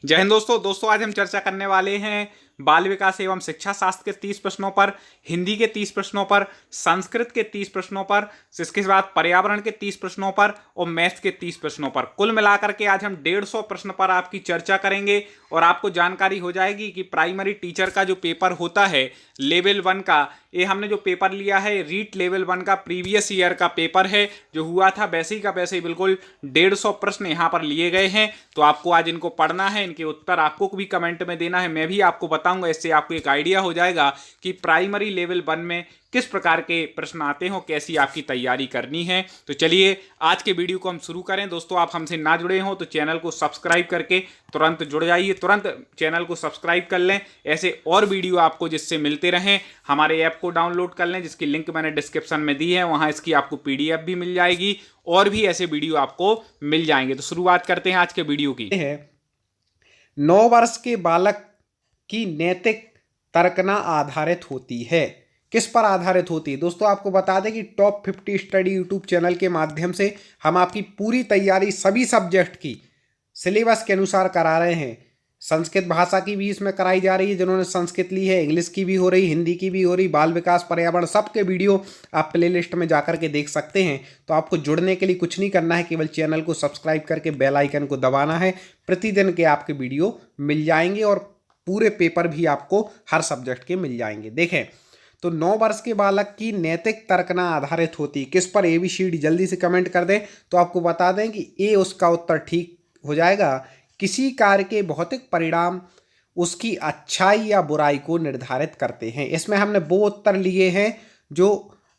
जय हिंद दोस्तों आज हम चर्चा करने वाले हैं बाल विकास एवं शिक्षा शास्त्र के 30 प्रश्नों पर, हिंदी के 30 प्रश्नों पर, संस्कृत के 30 प्रश्नों पर, इसके बाद पर्यावरण के 30 प्रश्नों पर और मैथ्स के 30 प्रश्नों पर। कुल मिलाकर के आज हम 150 प्रश्न पर आपकी चर्चा करेंगे और आपको जानकारी हो जाएगी कि प्राइमरी टीचर का जो पेपर होता है लेवल 1 का, ये हमने जो पेपर लिया है रीट लेवल 1 का प्रीवियस ईयर का पेपर है जो हुआ था, वैसे ही का वैसे ही बिल्कुल 150 प्रश्न यहाँ पर लिए गए हैं। तो आपको आज इनको पढ़ना है, इनके उत्तर आपको भी कमेंट में देना है, मैं भी आपको बताऊंगा। इससे आपको एक आइडिया हो जाएगा कि प्राइमरी लेवल 1 में किस प्रकार के प्रश्न आते हो, कैसी आपकी तैयारी करनी है। तो चलिए आज के वीडियो को हम शुरू करें। दोस्तों आप हमसे ना जुड़े हो तो चैनल को सब्सक्राइब करके तुरंत जुड़ जाइए, तुरंत चैनल को सब्सक्राइब कर लें। ऐसे और वीडियो आपको जिससे मिलते रहें, हमारे ऐप को डाउनलोड कर लें जिसकी लिंक मैंने डिस्क्रिप्शन में दी है, वहां इसकी आपको पीडीएफ भी मिल जाएगी और भी ऐसे वीडियो आपको मिल जाएंगे। तो शुरुआत करते हैं आज के वीडियो की। 9 वर्ष के बालक की नैतिक तर्कना आधारित होती है। किस पर आधारित होती है दोस्तों? आपको बता दें कि टॉप 50 स्टडी यूट्यूब चैनल के माध्यम से हम आपकी पूरी तैयारी सभी सब्जेक्ट की सिलेबस के अनुसार करा रहे हैं। संस्कृत भाषा की भी इसमें कराई जा रही है, जिन्होंने संस्कृत ली है, इंग्लिश की भी हो रही, हिंदी की भी हो रही, बाल विकास, पर्यावरण, सबके वीडियो आप प्लेलिस्ट में जाकर के देख सकते हैं। तो आपको जुड़ने के लिए कुछ नहीं करना है, केवल चैनल को सब्सक्राइब करके बेल आइकन को दबाना है। प्रतिदिन के आपके वीडियो मिल जाएंगे और पूरे पेपर भी आपको हर सब्जेक्ट के मिल जाएंगे। देखें तो 9 वर्ष के बालक की नैतिक तर्कना आधारित होती है। किस पर? ABCD जल्दी से कमेंट कर दें तो आपको बता दें कि ए उसका उत्तर ठीक हो जाएगा। किसी कार्य के भौतिक परिणाम उसकी अच्छाई या बुराई को निर्धारित करते हैं। इसमें हमने वो उत्तर लिए हैं जो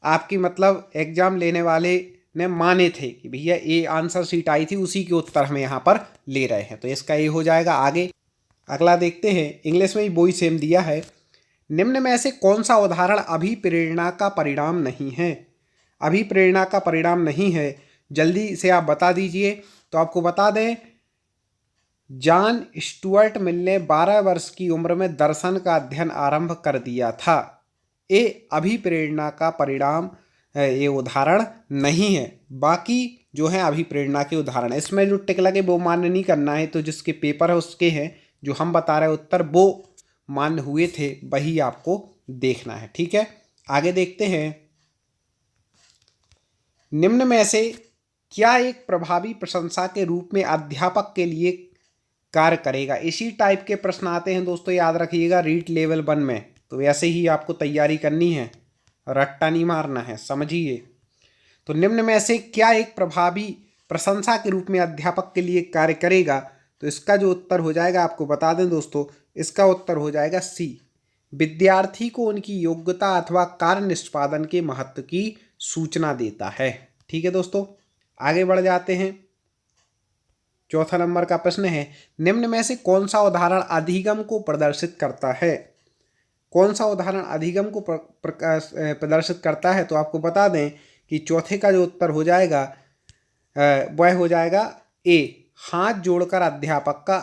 आपकी मतलब एग्जाम लेने वाले ने माने थे कि भैया ये आंसर शीट आई थी, उसी के उत्तर हम यहाँ पर ले रहे हैं। तो इसका ये हो जाएगा। आगे अगला देखते हैं। इंग्लिश में भी वही सेम दिया है। निम्न में से कौन सा उदाहरण अभिप्रेरणा का परिणाम नहीं है? अभिप्रेरणा का परिणाम नहीं है, जल्दी से आप बता दीजिए। तो आपको बता दें, जॉन स्टुअर्ट मिल ने 12 वर्ष की उम्र में दर्शन का अध्ययन आरंभ कर दिया था। ये अभिप्रेरणा का परिणाम ये उदाहरण नहीं है। बाकी जो है अभिप्रेरणा के उदाहरण, इसमें जो टिक लगे वो मान्य नहीं करना है। तो जिसके पेपर है उसके हैं, जो हम बता रहे उत्तर वो मान्य हुए थे वही आपको देखना है। ठीक है, आगे देखते हैं। निम्न में से क्या एक प्रभावी प्रशंसा के रूप में अध्यापक के लिए कार्य करेगा? इसी टाइप के प्रश्न आते हैं दोस्तों, याद रखिएगा रीट लेवल 1 में। तो वैसे ही आपको तैयारी करनी है, रट्टा नहीं मारना है, समझिए। तो निम्न में से क्या एक प्रभावी प्रशंसा के रूप में अध्यापक के लिए कार्य करेगा? तो इसका जो उत्तर हो जाएगा, आपको बता दें दोस्तों, इसका उत्तर हो जाएगा सी। विद्यार्थी को उनकी योग्यता अथवा कार्य निष्पादन के महत्व की सूचना देता है। ठीक है दोस्तों, आगे बढ़ जाते हैं। चौथा नंबर का प्रश्न है, निम्न में से कौन सा उदाहरण अधिगम को प्रदर्शित करता है? कौन सा उदाहरण अधिगम को प्रदर्शित करता है? तो आपको बता दें कि चौथे का जो उत्तर हो जाएगा वह हो जाएगा ए, हाथ जोड़कर अध्यापक का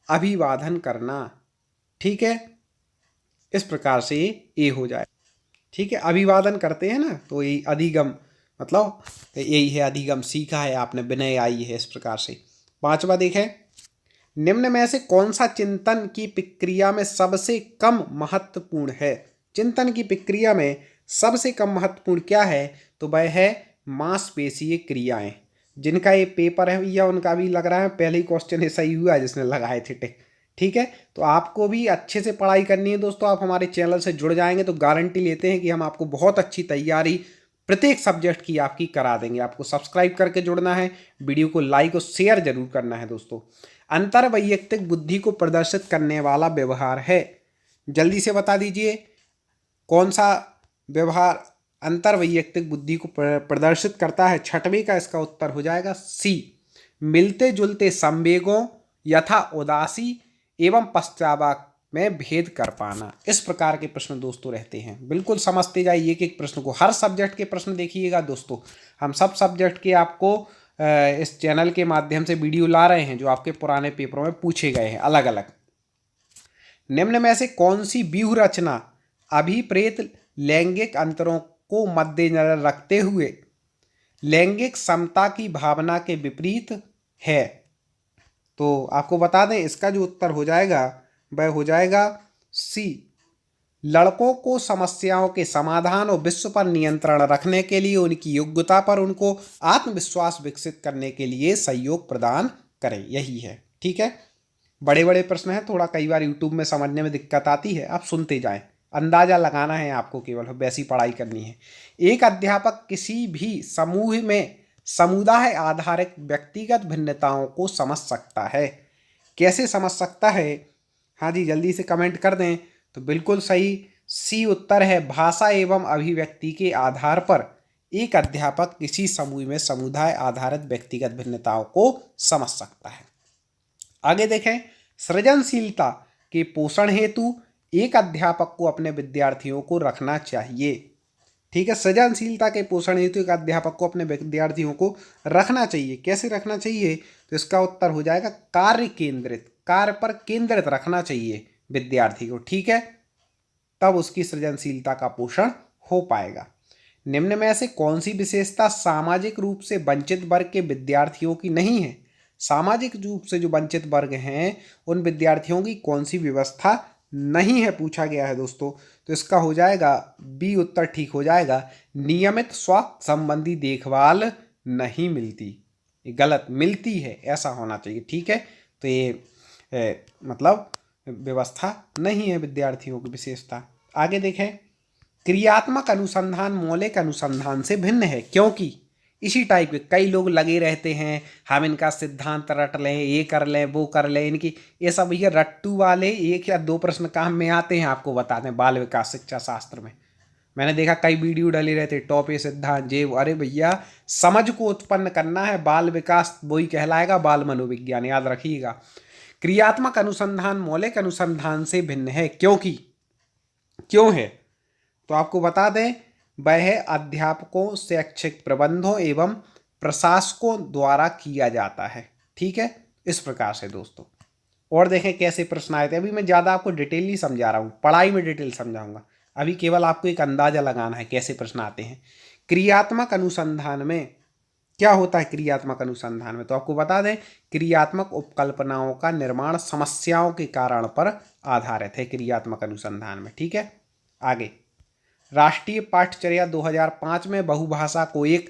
अभिवादन करना। ठीक है, इस प्रकार से ये हो जाए। ठीक है, अभिवादन करते हैं ना, तो ये अधिगम मतलब यही है, अधिगम सीखा है आपने, विनय आई है, इस प्रकार से। पांचवा देखें, निम्न में से कौन सा चिंतन की प्रक्रिया में सबसे कम महत्वपूर्ण है? चिंतन की प्रक्रिया में सबसे कम महत्वपूर्ण क्या है? तो वह है मांसपेशीय क्रियाएं। जिनका ये पेपर है या उनका भी लग रहा है पहले ही क्वेश्चन ऐसा ही हुआ जिसने लगाए थे टिक। ठीक है, तो आपको भी अच्छे से पढ़ाई करनी है दोस्तों। आप हमारे चैनल से जुड़ जाएंगे तो गारंटी लेते हैं कि हम आपको बहुत अच्छी तैयारी प्रत्येक सब्जेक्ट की आपकी करा देंगे। आपको सब्सक्राइब करके जुड़ना है, वीडियो को लाइक और शेयर जरूर करना है दोस्तों। अंतर्वैयक्तिक बुद्धि को प्रदर्शित करने वाला व्यवहार है। जल्दी से बता दीजिए कौन सा व्यवहार अंतर्वैयक्तिक बुद्धि को प्रदर्शित करता है? छठवीं का इसका उत्तर हो जाएगा सी। मिलते जुलते संवेगों यथा उदासी एवं पश्चाताप में भेद कर पाना। इस प्रकार के प्रश्न दोस्तों रहते हैं। बिल्कुल समझते जाइए एक एक प्रश्न को, हर सब्जेक्ट के प्रश्न देखिएगा दोस्तों। हम सब सब्जेक्ट के आपको इस चैनल के माध्यम से वीडियो ला रहे हैं जो आपके पुराने पेपरों में पूछे गए हैं अलग अलग। निम्न में से कौन सी व्यूह रचना अभिप्रेत लैंगिक अंतरों को मद्देनजर रखते हुए लैंगिक समता की भावना के विपरीत है? तो आपको बता दें इसका जो उत्तर हो जाएगा वह हो जाएगा सी। लड़कों को समस्याओं के समाधान और विश्व पर नियंत्रण रखने के लिए उनकी योग्यता पर उनको आत्मविश्वास विकसित करने के लिए सहयोग प्रदान करें, यही है। ठीक है, बड़े बड़े प्रश्न हैं, थोड़ा कई बार यूट्यूब में समझने में दिक्कत आती है, आप सुनते जाएं, अंदाजा लगाना है आपको, केवल वैसी पढ़ाई करनी है। एक अध्यापक किसी भी समूह में समुदाय आधारित व्यक्तिगत भिन्नताओं को समझ सकता है। कैसे समझ सकता है? हाँ जी, जल्दी से कमेंट कर दें। तो बिल्कुल सही सी उत्तर है। भाषा एवं अभिव्यक्ति के आधार पर एक अध्यापक किसी समूह में समुदाय आधारित व्यक्तिगत भिन्नताओं को समझ सकता है। आगे देखें, सृजनशीलता के पोषण हेतु एक अध्यापक को अपने विद्यार्थियों को रखना चाहिए। ठीक है, सृजनशीलता के पोषण हेतु एक अध्यापक को अपने विद्यार्थियों को रखना चाहिए। कैसे रखना चाहिए? तो इसका उत्तर हो जाएगा कार्य केंद्रित, कार्य पर केंद्रित रखना चाहिए विद्यार्थी को। ठीक है, तब उसकी सृजनशीलता का पोषण हो पाएगा। निम्न में से कौन सी विशेषता सामाजिक रूप से वंचित वर्ग के विद्यार्थियों की नहीं है? सामाजिक रूप से जो वंचित वर्ग हैं उन विद्यार्थियों की कौन सी व्यवस्था नहीं है, पूछा गया है दोस्तों। तो इसका हो जाएगा बी उत्तर ठीक हो जाएगा, नियमित स्वास्थ्य संबंधी देखभाल नहीं मिलती। ये गलत, मिलती है ऐसा होना चाहिए। ठीक है, तो ये मतलब व्यवस्था नहीं है विद्यार्थियों की विशेषता। आगे देखें, क्रियात्मक अनुसंधान मौलिक अनुसंधान से भिन्न है क्योंकि इसी टाइप के कई लोग लगे रहते हैं, हम इनका सिद्धांत रट लें, ये कर लें, वो कर लें, इनकी ये सब भैया रट्टू वाले 1 या 2 प्रश्न काम में आते हैं। आपको बता दें बाल विकास शिक्षा शास्त्र में मैंने देखा कई वीडियो डले रहते, टॉप ए सिद्धांत जेब, अरे भैया समझ को उत्पन्न करना है, बाल विकास वही कहलाएगा बाल मनोविज्ञान, याद रखिएगा। क्रियात्मक अनुसंधान मौलिक अनुसंधान से भिन्न है क्योंकि, क्यों है? तो आपको बता दें वह अध्यापकों, शैक्षिक प्रबंधों एवं प्रशासकों द्वारा किया जाता है। ठीक है, इस प्रकार से दोस्तों। और देखें कैसे प्रश्न आए थे। अभी मैं ज़्यादा आपको डिटेल नहीं समझा रहा हूँ, पढ़ाई में डिटेल समझाऊंगा, अभी केवल आपको एक अंदाजा लगाना है कैसे प्रश्न आते हैं। क्रियात्मक अनुसंधान में क्या होता है? क्रियात्मक अनुसंधान में तो आपको बता दें क्रियात्मक उपकल्पनाओं का निर्माण समस्याओं के कारण पर आधारित है क्रियात्मक अनुसंधान में। ठीक है, आगे, राष्ट्रीय पाठ्यचर्या 2005 में बहुभाषा को एक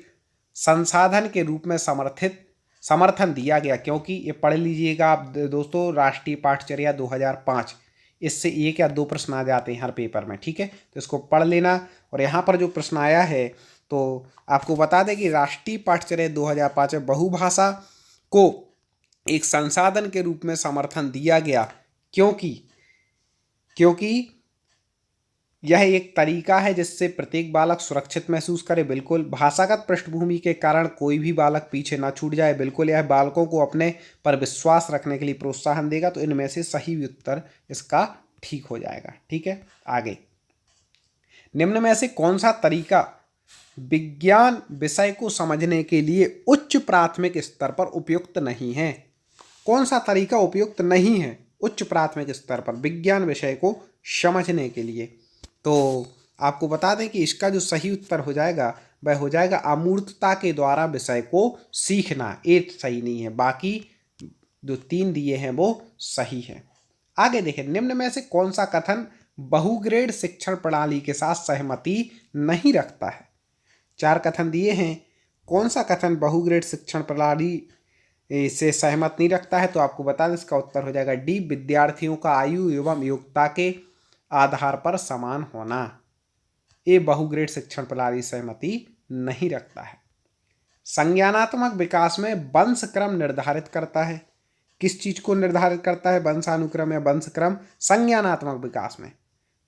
संसाधन के रूप में समर्थन दिया गया क्योंकि, ये पढ़ लीजिएगा आप दोस्तों, राष्ट्रीय पाठ्यचर्या 2005, इससे 1 या 2 प्रश्न आ जाते हैं हर पेपर में। ठीक है, तो इसको पढ़ लेना। और यहाँ पर जो प्रश्न आया है तो आपको बता दें कि राष्ट्रीय पाठ्यचर्या 2005 में बहुभाषा को एक संसाधन के रूप में समर्थन दिया गया क्योंकि यह एक तरीका है जिससे प्रत्येक बालक सुरक्षित महसूस करे। बिल्कुल, भाषागत पृष्ठभूमि के कारण कोई भी बालक पीछे ना छूट जाए। बिल्कुल, यह बालकों को अपने पर विश्वास रखने के लिए प्रोत्साहन देगा। तो इनमें से सही उत्तर इसका ठीक हो जाएगा। ठीक है, आगे, निम्न में से कौन सा तरीका विज्ञान विषय को समझने के लिए उच्च प्राथमिक स्तर पर उपयुक्त नहीं है? कौन सा तरीका उपयुक्त नहीं है उच्च प्राथमिक स्तर पर विज्ञान विषय को समझने के लिए? तो आपको बता दें कि इसका जो सही उत्तर हो जाएगा वह हो जाएगा अमूर्तता के द्वारा विषय को सीखना। एक सही नहीं है, बाकी जो 3 दिए हैं वो सही है। आगे देखें, निम्न में से कौन सा कथन बहुग्रेड शिक्षण प्रणाली के साथ सहमति नहीं रखता है? 4 कथन दिए हैं, कौन सा कथन बहुग्रेड शिक्षण प्रणाली से सहमत नहीं रखता है? तो आपको बता दें इसका उत्तर हो जाएगा डी, विद्यार्थियों का आयु एवं योग्यता के आधार पर समान होना। ये बहुग्रेड शिक्षण प्रणाली सहमति नहीं रखता है। संज्ञानात्मक विकास में वंशक्रम निर्धारित करता है। किस चीज को निर्धारित करता है? वंशानुक्रम या वंशक्रम संज्ञानात्मक विकास में।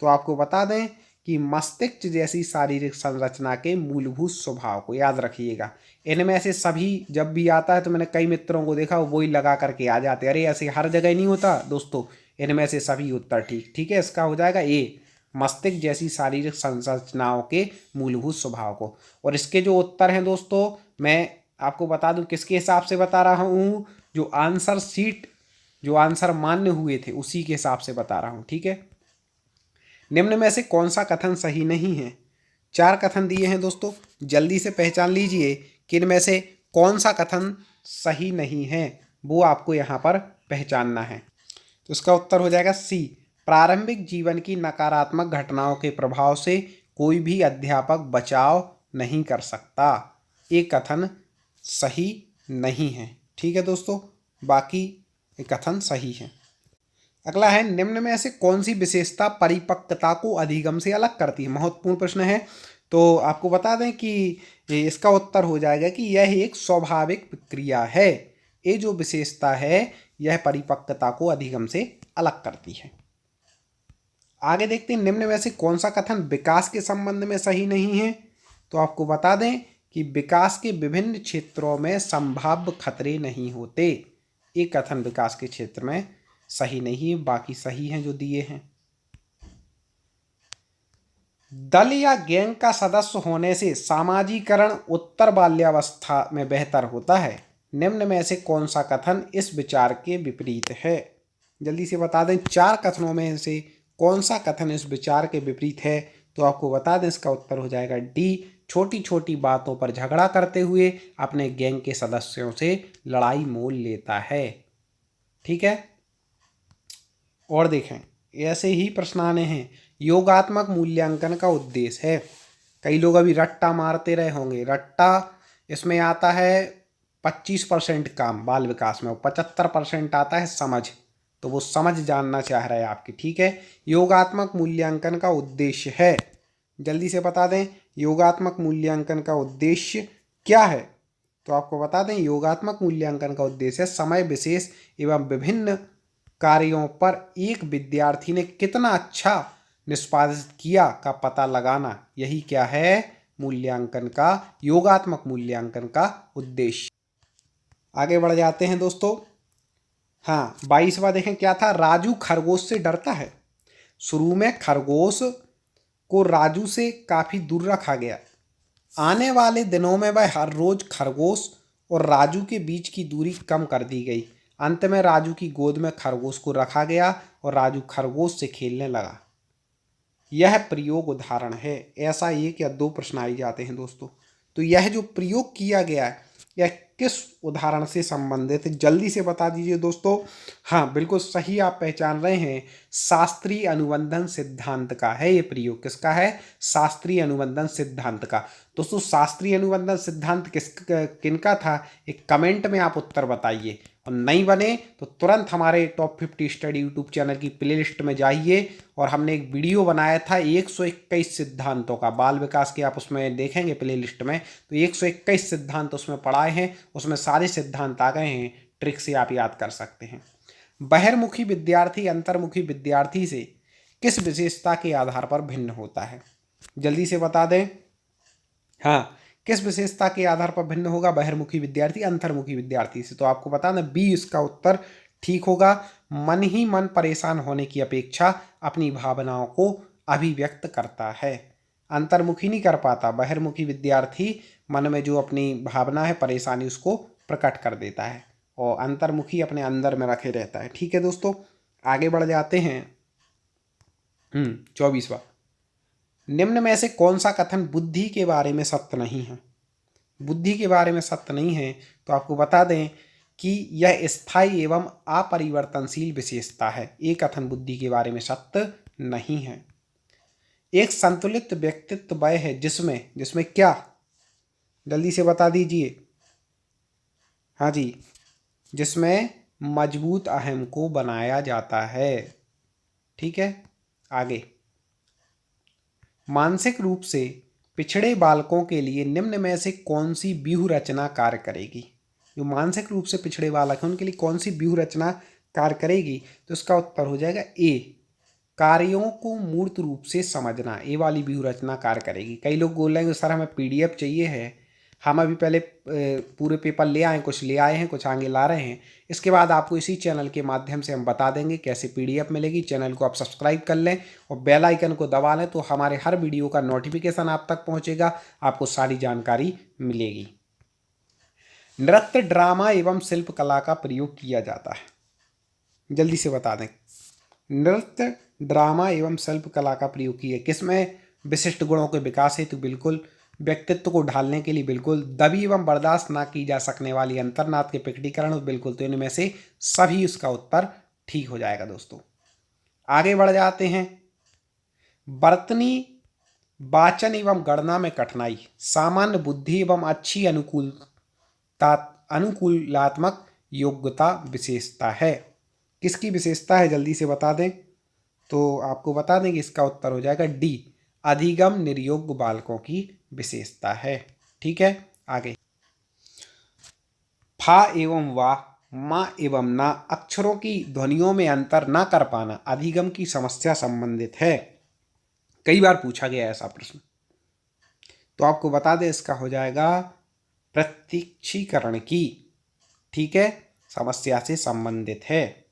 तो आपको बता दें कि मस्तिष्क जैसी शारीरिक संरचना के मूलभूत स्वभाव को याद रखिएगा। इनमें से सभी जब भी आता है तो मैंने कई मित्रों को देखा वो ही लगा करके आ जाते, अरे ऐसे हर जगह नहीं होता दोस्तों। इनमें से सभी उत्तर ठीक है, इसका हो जाएगा ए, मस्तिष्क जैसी शारीरिक संरचनाओं के मूलभूत स्वभाव को। और इसके जो उत्तर हैं दोस्तों मैं आपको बता दूं किसके हिसाब से बता रहा हूँ, जो आंसर शीट, जो आंसर मान्य हुए थे उसी के हिसाब से बता रहा हूँ। ठीक है, निम्न में से कौन सा कथन सही नहीं है? 4 कथन दिए हैं दोस्तों, जल्दी से पहचान लीजिए कि इनमें से कौन सा कथन सही नहीं है। वो आपको यहाँ पर पहचानना है। तो इसका उत्तर हो जाएगा सी, प्रारंभिक जीवन की नकारात्मक घटनाओं के प्रभाव से कोई भी अध्यापक बचाव नहीं कर सकता। ये कथन सही नहीं है। ठीक है दोस्तों, बाकी ये कथन सही है। अगला है, निम्न में से कौन सी विशेषता परिपक्वता को अधिगम से अलग करती है? महत्वपूर्ण प्रश्न है। तो आपको बता दें कि इसका उत्तर हो जाएगा कि यह एक स्वाभाविक प्रक्रिया है। ये जो विशेषता है यह परिपक्वता को अधिगम से अलग करती है। आगे देखते हैं, निम्न में से कौन सा कथन विकास के संबंध में सही नहीं है? तो आपको बता दें कि विकास के विभिन्न क्षेत्रों में संभाव्य खतरे नहीं होते। एक कथन विकास के क्षेत्र में सही नहीं है, बाकी सही हैं जो दिए हैं। दल या गैंग का सदस्य होने से सामाजिकरण उत्तर बाल्यावस्था में बेहतर होता है। निम्न में से कौन सा कथन इस विचार के विपरीत है? जल्दी से बता दें, 4 कथनों में से कौन सा कथन इस विचार के विपरीत है? तो आपको बता दें, इसका उत्तर हो जाएगा डी, छोटी छोटी बातों पर झगड़ा करते हुए अपने गैंग के सदस्यों से लड़ाई मोल लेता है। ठीक है, और देखें ऐसे ही प्रश्न आने हैं। योगात्मक मूल्यांकन का उद्देश्य है, कई लोग अभी रट्टा मारते रहे होंगे। रट्टा इसमें आता है 25% काम बाल विकास में और 75% आता है समझ। तो वो समझ जानना चाह रहे हैं आपकी। ठीक है, योगात्मक मूल्यांकन का उद्देश्य है, जल्दी से बता दें योगात्मक मूल्यांकन का उद्देश्य क्या है? तो आपको बता दें, योगात्मक मूल्यांकन का उद्देश्य समय विशेष एवं विभिन्न कार्यों पर एक विद्यार्थी ने कितना अच्छा निष्पादित किया का पता लगाना। यही क्या है? मूल्यांकन का, योगात्मक मूल्यांकन का उद्देश्य। आगे बढ़ जाते हैं दोस्तों। हाँ, 22वां देखें क्या था? राजू खरगोश से डरता है। शुरू में खरगोश को राजू से काफ़ी दूर रखा गया। आने वाले दिनों में वह हर रोज खरगोश और राजू के बीच की दूरी कम कर दी गई। अंत में राजू की गोद में खरगोश को रखा गया और राजू खरगोश से खेलने लगा। यह प्रयोग उदाहरण है। ऐसा 1 या 2 प्रश्न आई जाते हैं दोस्तों। तो यह जो प्रयोग किया गया है यह किस उदाहरण से संबंधित है? जल्दी से बता दीजिए दोस्तों। हाँ, बिल्कुल सही आप पहचान रहे हैं, शास्त्रीय अनुबंधन सिद्धांत का है ये प्रयोग। किसका है? शास्त्रीय अनुबंधन सिद्धांत का। दोस्तों, शास्त्रीय अनुबंधन सिद्धांत किनका था? एक कमेंट में आप उत्तर बताइए, और नहीं बने तो तुरंत हमारे टॉप 50 स्टडी यूट्यूब चैनल की प्लेलिस्ट में जाइए। और हमने एक वीडियो बनाया था 121 सिद्धांतों का, बाल विकास के, आप उसमें देखेंगे प्लेलिस्ट में। तो 121 सिद्धांत उसमें पढ़ाए हैं, उसमें सारे सिद्धांत आ गए हैं, ट्रिक से आप याद कर सकते हैं। बहिर्मुखी विद्यार्थी अंतर्मुखी विद्यार्थी से किस विशेषता के आधार पर भिन्न होता है? जल्दी से बता दें। हाँ, किस विशेषता के आधार पर भिन्न होगा बहिर्मुखी विद्यार्थी अंतर्मुखी विद्यार्थी से? तो आपको बताना बी इसका उत्तर ठीक होगा। मन ही मन परेशान होने की अपेक्षा अपनी भावनाओं को अभिव्यक्त करता है। अंतर्मुखी नहीं कर पाता, बहिर्मुखी विद्यार्थी मन में जो अपनी भावना है, परेशानी, उसको प्रकट कर देता है, और अंतर्मुखी अपने अंदर में रखे रहता है। ठीक है दोस्तों, आगे बढ़ जाते हैं। 24वां, निम्न में से कौन सा कथन बुद्धि के बारे में सत्य नहीं है? बुद्धि के बारे में सत्य नहीं है तो आपको बता दें कि यह स्थायी एवं अपरिवर्तनशील विशेषता है। एक कथन बुद्धि के बारे में सत्य नहीं है। एक संतुलित व्यक्तित्व वह है जिसमें क्या? जल्दी से बता दीजिए। हाँ जी, जिसमें मजबूत अहम को बनाया जाता है। ठीक है, आगे। मानसिक रूप से पिछड़े बालकों के लिए निम्न में से कौन सी व्यूह रचना कार्य करेगी? जो मानसिक रूप से पिछड़े बालक हैं उनके लिए कौन सी व्यूह रचना कार्य करेगी? तो इसका उत्तर हो जाएगा ए, कार्यों को मूर्त रूप से समझना। ए वाली व्यूह रचना कार्य करेगी। कई लोग बोल रहे हैं सर हमें PDF चाहिए है। हम अभी पहले पूरे पेपर ले आए, कुछ ले आए हैं, कुछ आगे ला रहे हैं। इसके बाद आपको इसी चैनल के माध्यम से हम बता देंगे कैसे PDF मिलेगी। चैनल को आप सब्सक्राइब कर लें और बेल आइकन को दबा लें, तो हमारे हर वीडियो का नोटिफिकेशन आप तक पहुंचेगा, आपको सारी जानकारी मिलेगी। नृत्य, ड्रामा एवं शिल्पकला का प्रयोग किया जाता है। जल्दी से बता दें। नृत्य, ड्रामा एवं शिल्पकला का प्रयोग किया किसमें? विशिष्ट गुणों के विकास हेतु। बिल्कुल व्यक्तित्व को ढालने के लिए बिल्कुल, दबी एवं बर्दाश्त ना की जा सकने वाली अंतर्नाद के प्रकटीकरण बिल्कुल, तो इनमें से सभी उसका उत्तर ठीक हो जाएगा दोस्तों। आगे बढ़ जाते हैं। वर्तनी वाचन एवं गणना में कठिनाई सामान्य बुद्धि एवं अच्छी अनुकूलात्मक योग्यता विशेषता है। किसकी विशेषता है जल्दी से बता दें, तो आपको बता दें कि इसका उत्तर हो जाएगा डी, अधिगम निर्योग्य बालकों की विशेषता है। ठीक है, आगे। फा एवं वाह, माँ एवं ना अक्षरों की ध्वनियों में अंतर ना कर पाना अधिगम की समस्या संबंधित है। कई बार पूछा गया ऐसा प्रश्न, तो आपको बता दें इसका हो जाएगा प्रत्यक्षीकरण की, ठीक है, समस्या से संबंधित है।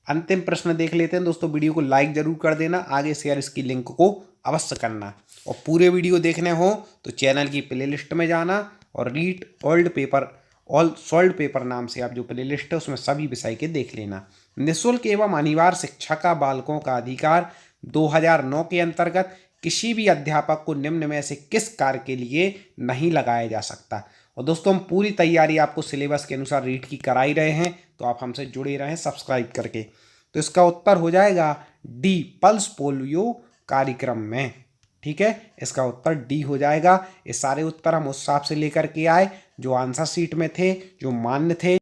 अंतिम प्रश्न देख लेते हैं दोस्तों। वीडियो को लाइक जरूर कर देना, आगे शेयर इसकी लिंक को अवश्य करना, और पूरे वीडियो देखने हो तो चैनल की प्लेलिस्ट में जाना और read old paper all solve paper नाम से आप जो प्लेलिस्ट है उसमें सभी विषय के देख लेना। निःशुल्क एवं अनिवार्य शिक्षा का बालकों का अधिकार 2009 के अंतर्गत किसी भी अध्यापक को निम्न में से किस कार्य के लिए नहीं लगाया जा सकता। और दोस्तों हम पूरी तैयारी आपको सिलेबस के अनुसार रीड की करा ही रहे हैं, तो आप हमसे जुड़े रहें सब्सक्राइब करके। तो इसका उत्तर हो जाएगा डी, पल्स पोलियो कार्यक्रम में। ठीक है, इसका उत्तर डी हो जाएगा। ये सारे उत्तर हम उस हिसाब से लेकर के आए जो आंसर शीट में थे, जो मान्य थे।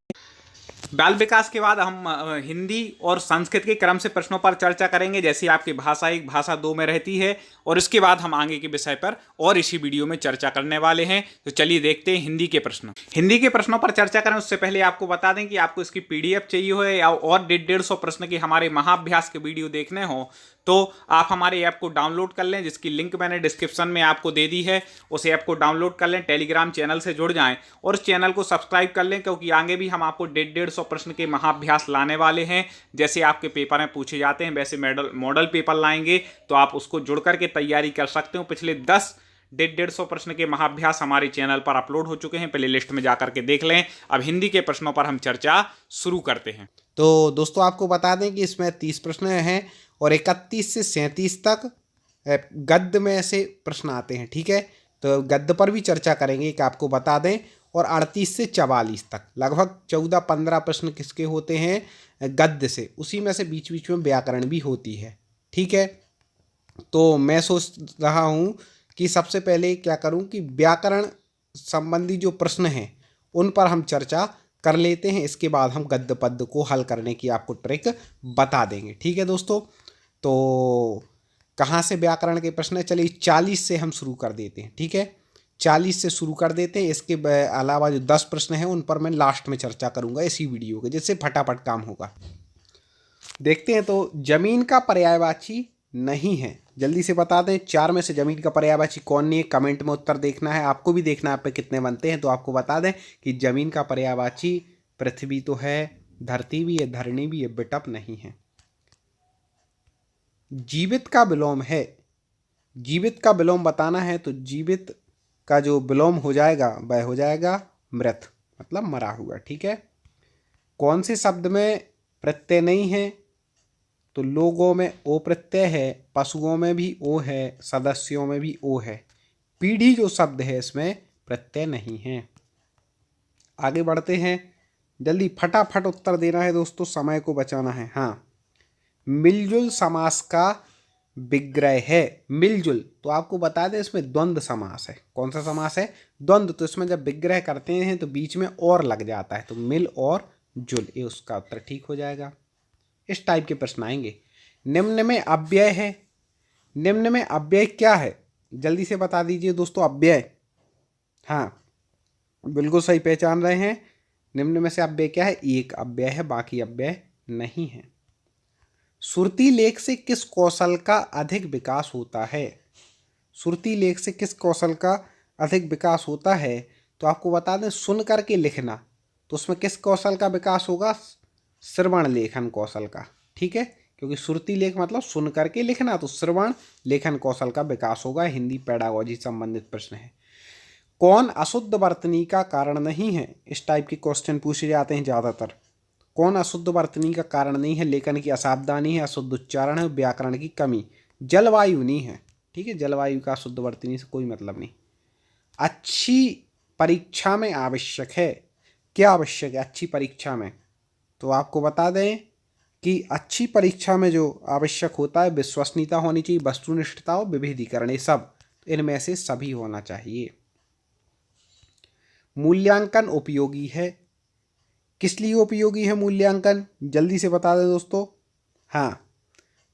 बाल विकास के बाद हम हिंदी और संस्कृत के क्रम से प्रश्नों पर चर्चा करेंगे, जैसे आपकी भाषा 1 भाषा 2 में रहती है, और इसके बाद हम आगे के विषय पर और इसी वीडियो में चर्चा करने वाले हैं। तो चलिए देखते हैं हिंदी के प्रश्न। हिंदी के प्रश्नों पर चर्चा करें उससे पहले आपको बता दें कि आपको इसकी PDF चाहिए हो या और 150 प्रश्न के हमारे महाअभ्यास के वीडियो देखने हो तो आप हमारे ऐप को डाउनलोड कर लें, जिसकी लिंक मैंने डिस्क्रिप्शन में आपको दे दी है। उस ऐप को डाउनलोड कर लें, टेलीग्राम चैनल से जुड़ जाएं और उस चैनल को सब्सक्राइब कर लें, क्योंकि आगे भी हम आपको 150 प्रश्न के महाअभ्यास लाने वाले हैं। जैसे आपके पेपर में पूछे जाते हैं वैसे मॉडल पेपर लाएंगे, तो आप उसको जुड़ करके तैयारी कर सकते हो। पिछले 150 प्रश्न के महाअभ्यास हमारे चैनल पर अपलोड हो चुके हैं, प्ले लिस्ट में जाकर के देख लें। अब हिंदी के प्रश्नों पर हम चर्चा शुरू करते हैं। तो दोस्तों आपको बता दें कि इसमें 30 प्रश्न हैं और 31 से 37 तक गद्य में से प्रश्न आते हैं। ठीक है, तो गद्य पर भी चर्चा करेंगे कि आपको बता दें, और 38 से 44 तक लगभग 14-15 प्रश्न किसके होते हैं, गद्य से। उसी में से बीच बीच में व्याकरण भी होती है। ठीक है, तो मैं सोच रहा हूँ कि सबसे पहले क्या करूँ कि व्याकरण संबंधी जो प्रश्न हैं उन पर हम चर्चा कर लेते हैं, इसके बाद हम गद्य पद्य को हल करने की आपको ट्रिक बता देंगे। ठीक है दोस्तों, तो कहाँ से व्याकरण के प्रश्न है, चलिए 40 से हम शुरू कर देते हैं। ठीक है, 40 से शुरू कर देते हैं। इसके अलावा जो 10 प्रश्न हैं उन पर मैं लास्ट में चर्चा करूँगा इसी वीडियो के, जिससे फटाफट काम होगा। देखते हैं, तो जमीन का पर्यायवाची नहीं है, जल्दी से बता दें 4 में से जमीन का पर्यायवाची कौन नहीं है। कमेंट में उत्तर देखना है, आपको भी देखना है आप पे कितने बनते हैं। तो आपको बता दें कि जमीन का पर्यायवाची पृथ्वी तो है, धरती भी है, धरणी भी है, बिटप नहीं है। जीवित का विलोम है, जीवित का विलोम बताना है तो जीवित का जो विलोम हो जाएगा वह हो जाएगा मृत, मतलब मरा हुआ। ठीक है, कौन से शब्द में प्रत्यय नहीं है, तो लोगों में ओ प्रत्यय है, पशुओं में भी ओ है, सदस्यों में भी ओ है। पीढ़ी जो शब्द है इसमें प्रत्यय नहीं है। आगे बढ़ते हैं, जल्दी फटाफट उत्तर देना है दोस्तों, समय को बचाना है। हाँ, मिलजुल समास का विग्रह है। मिलजुल तो आपको बता दें इसमें द्वंद्व समास है। कौन सा समास है, द्वंद्व। तो इसमें जब विग्रह करते हैं तो बीच में और लग जाता है, तो मिल और जुल, ये उसका उत्तर ठीक हो जाएगा। इस टाइप के प्रश्न आएंगे। निम्न में अव्यय है, निम्न में अव्यय क्या है, जल्दी से बता दीजिए दोस्तों। अव्यय, हाँ बिल्कुल सही पहचान रहे हैं। निम्न में से अव्यय क्या है, एक अव्यय है, बाकी अव्यय नहीं है। सुरती लेख से किस कौशल का अधिक विकास होता है, सुरती लेख से किस कौशल का अधिक विकास होता है, तो आपको बता दें सुन करके लिखना, तो उसमें किस कौशल का विकास होगा, श्रवण लेखन कौशल का। ठीक है, क्योंकि सुरती लेख मतलब सुन करके लिखना, तो श्रवण लेखन कौशल का विकास होगा। हिंदी पेडागोजी संबंधित प्रश्न है। कौन अशुद्ध वर्तनी का कारण नहीं है, इस टाइप के क्वेश्चन पूछे जाते हैं ज़्यादातर। कौन अशुद्ध वर्तनी का कारण नहीं है, लेखन की असावधानी है, अशुद्ध उच्चारण है, व्याकरण की कमी, जलवायु नहीं है। ठीक है, जलवायु का शुद्धवर्तनी से कोई मतलब नहीं। अच्छी परीक्षा में आवश्यक है, क्या आवश्यक है अच्छी परीक्षा में? तो आपको बता दें कि अच्छी परीक्षा में जो आवश्यक होता है, विश्वसनीयता होनी चाहिए, वस्तुनिष्ठता और विभेदीकरण, ये सब, इनमें से सभी होना चाहिए। मूल्यांकन उपयोगी है, किस लिए उपयोगी है मूल्यांकन? जल्दी से बता दें दोस्तों। हाँ,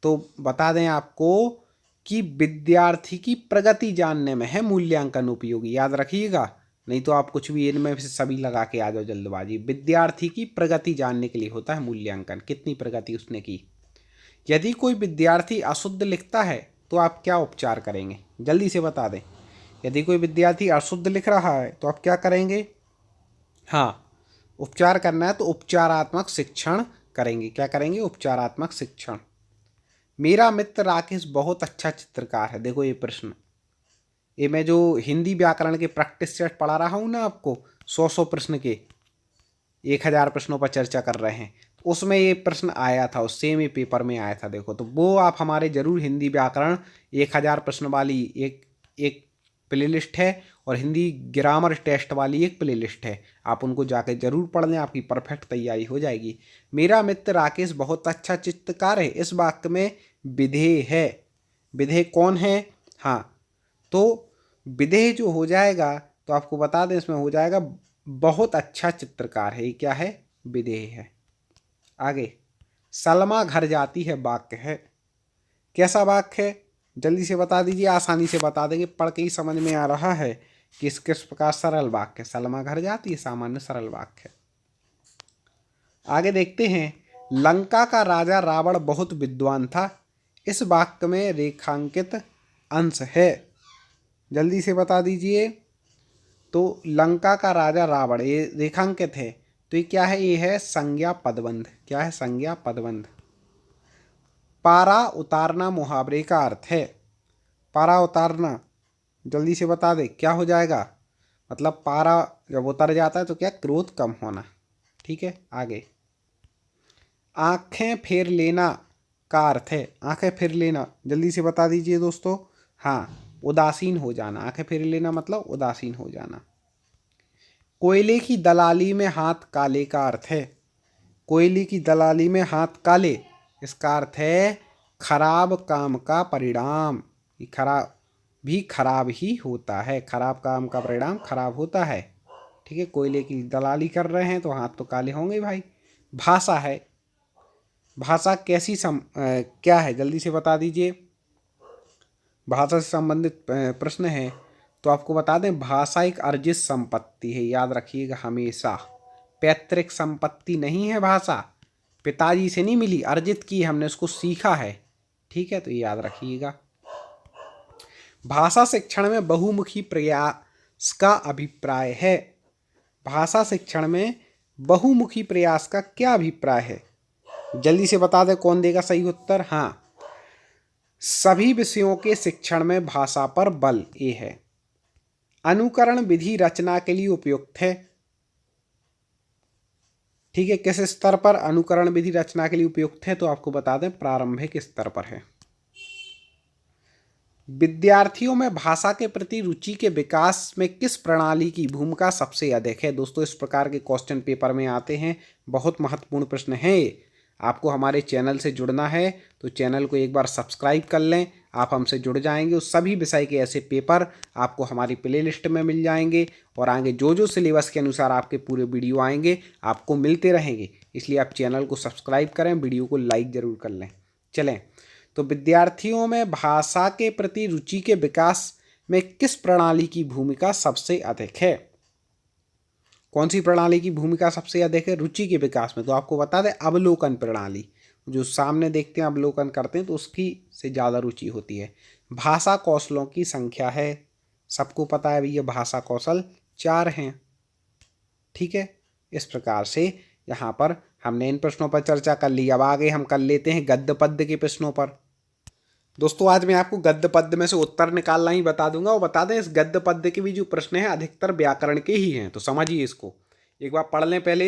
तो बता दें आपको कि विद्यार्थी की प्रगति जानने में है मूल्यांकन उपयोगी, याद रखिएगा, नहीं तो आप कुछ भी इनमें से सभी लगा के आ जाओ जल्दबाजी। विद्यार्थी की प्रगति जानने के लिए होता है मूल्यांकन, कितनी प्रगति उसने की। यदि कोई विद्यार्थी अशुद्ध लिखता है तो आप क्या उपचार करेंगे? जल्दी से बता दें। यदि कोई विद्यार्थी अशुद्ध लिख रहा है तो आप क्या करेंगे? हाँ, उपचार करना है तो उपचारात्मक शिक्षण करेंगे। क्या करेंगे? उपचारात्मक शिक्षण। मेरा मित्र राकेश बहुत अच्छा चित्रकार है। देखो ये प्रश्न, ये मैं जो हिंदी व्याकरण के प्रैक्टिस सेट पढ़ा रहा हूँ ना आपको, 100 प्रश्न के, 1000 प्रश्नों पर चर्चा कर रहे हैं, उसमें ये प्रश्न आया था, उस सेम ही पेपर में आया था। देखो तो वो आप हमारे जरूर हिंदी व्याकरण 1000 प्रश्न वाली एक प्लेलिस्ट है और हिंदी ग्रामर टेस्ट वाली एक प्लेलिस्ट है, आप उनको जाकर जरूर पढ़ लें, आपकी परफेक्ट तैयारी हो जाएगी। मेरा मित्र राकेश बहुत अच्छा चित्रकार है, इस वाक्य में विधेय है। विधेय कौन है? हाँ, तो विधेय जो हो जाएगा तो आपको बता दें इसमें हो जाएगा बहुत अच्छा चित्रकार है। ये क्या है? विधेय है। आगे, सलमा घर जाती है वाक्य है, कैसा वाक्य है? जल्दी से बता दीजिए, आसानी से बता देंगे, पढ़ के ही समझ में आ रहा है कि इस किस प्रकार सरल वाक्य है। सलमा घर जाती है सामान्य सरल वाक्य है। आगे देखते हैं, लंका का राजा रावण बहुत विद्वान था, इस वाक्य में रेखांकित अंश है। जल्दी से बता दीजिए। तो लंका का राजा रावण, ये रेखांकित है, तो ये क्या है? ये है संज्ञा पदबंध। क्या है? संज्ञा पदबंध। पारा उतारना मुहावरे का अर्थ है। पारा उतारना, जल्दी से बता दे क्या हो जाएगा? मतलब पारा जब उतर जाता है तो क्या? क्रोध कम होना। ठीक है, आगे, आंखें फेर लेना का अर्थ है। आंखें फेर लेना जल्दी से बता दीजिए दोस्तों। हाँ, उदासीन हो जाना। आंखें फेर लेना मतलब उदासीन हो जाना। कोयले की दलाली में हाथ काले का अर्थ है। कोयले की दलाली में हाथ काले, इसका अर्थ है खराब काम का परिणाम। खराब ही होता है, खराब काम का परिणाम खराब होता है। ठीक है, कोयले की दलाली कर रहे हैं तो हाथ तो काले होंगे भाई। भाषा है, भाषा कैसी क्या है? जल्दी से बता दीजिए। भाषा से संबंधित प्रश्न है तो आपको बता दें, भाषा एक अर्जित संपत्ति है, याद रखिएगा हमेशा। पैतृक संपत्ति नहीं है भाषा, पिताजी से नहीं मिली, अर्जित की हमने, उसको सीखा है। ठीक है, तो ये याद रखिएगा। भाषा शिक्षण में बहुमुखी प्रयास का अभिप्राय है। भाषा शिक्षण में बहुमुखी प्रयास का क्या अभिप्राय है? जल्दी से बता दे, कौन देगा सही उत्तर? हाँ, सभी विषयों के शिक्षण में भाषा पर बल, ये है। अनुकरण विधि रचना के लिए उपयुक्त है। ठीक है, किस स्तर पर अनुकरण विधि रचना के लिए उपयुक्त है? तो आपको बता दें, प्रारंभिक स्तर पर है। विद्यार्थियों में भाषा के प्रति रुचि के विकास में किस प्रणाली की भूमिका सबसे अधिक है? दोस्तों, इस प्रकार के क्वेश्चन पेपर में आते हैं, बहुत महत्वपूर्ण प्रश्न है ये। आपको हमारे चैनल से जुड़ना है तो चैनल को एक बार सब्सक्राइब कर लें, आप हमसे जुड़ जाएंगे। उस सभी विषय के ऐसे पेपर आपको हमारी प्लेलिस्ट में मिल जाएंगे और आगे जो जो सिलेबस के अनुसार आपके पूरे वीडियो आएंगे आपको मिलते रहेंगे। इसलिए आप चैनल को सब्सक्राइब करें, वीडियो को लाइक ज़रूर कर लें। चलें, तो विद्यार्थियों में भाषा के प्रति रुचि के विकास में किस प्रणाली की भूमिका सबसे अधिक है? कौन सी प्रणाली की भूमिका सबसे अधिक है रुचि के विकास में? तो आपको बता दें, अवलोकन प्रणाली, जो सामने देखते हैं अवलोकन करते हैं तो उसकी से ज़्यादा रुचि होती है। भाषा कौशलों की संख्या है, सबको पता है भैया भाषा कौशल 4 हैं। ठीक है, इस प्रकार से यहाँ पर हमने इन प्रश्नों पर चर्चा कर ली। अब आगे हम कर लेते हैं गद्य पद्य के प्रश्नों पर। दोस्तों, आज मैं आपको गद्य पद्य में से उत्तर निकालना ही बता दूंगा और बता दें, इस गद्य पद्य के भी जो प्रश्न हैं अधिकतर व्याकरण के ही हैं, तो समझिए इसको एक बार पढ़ लें। पहले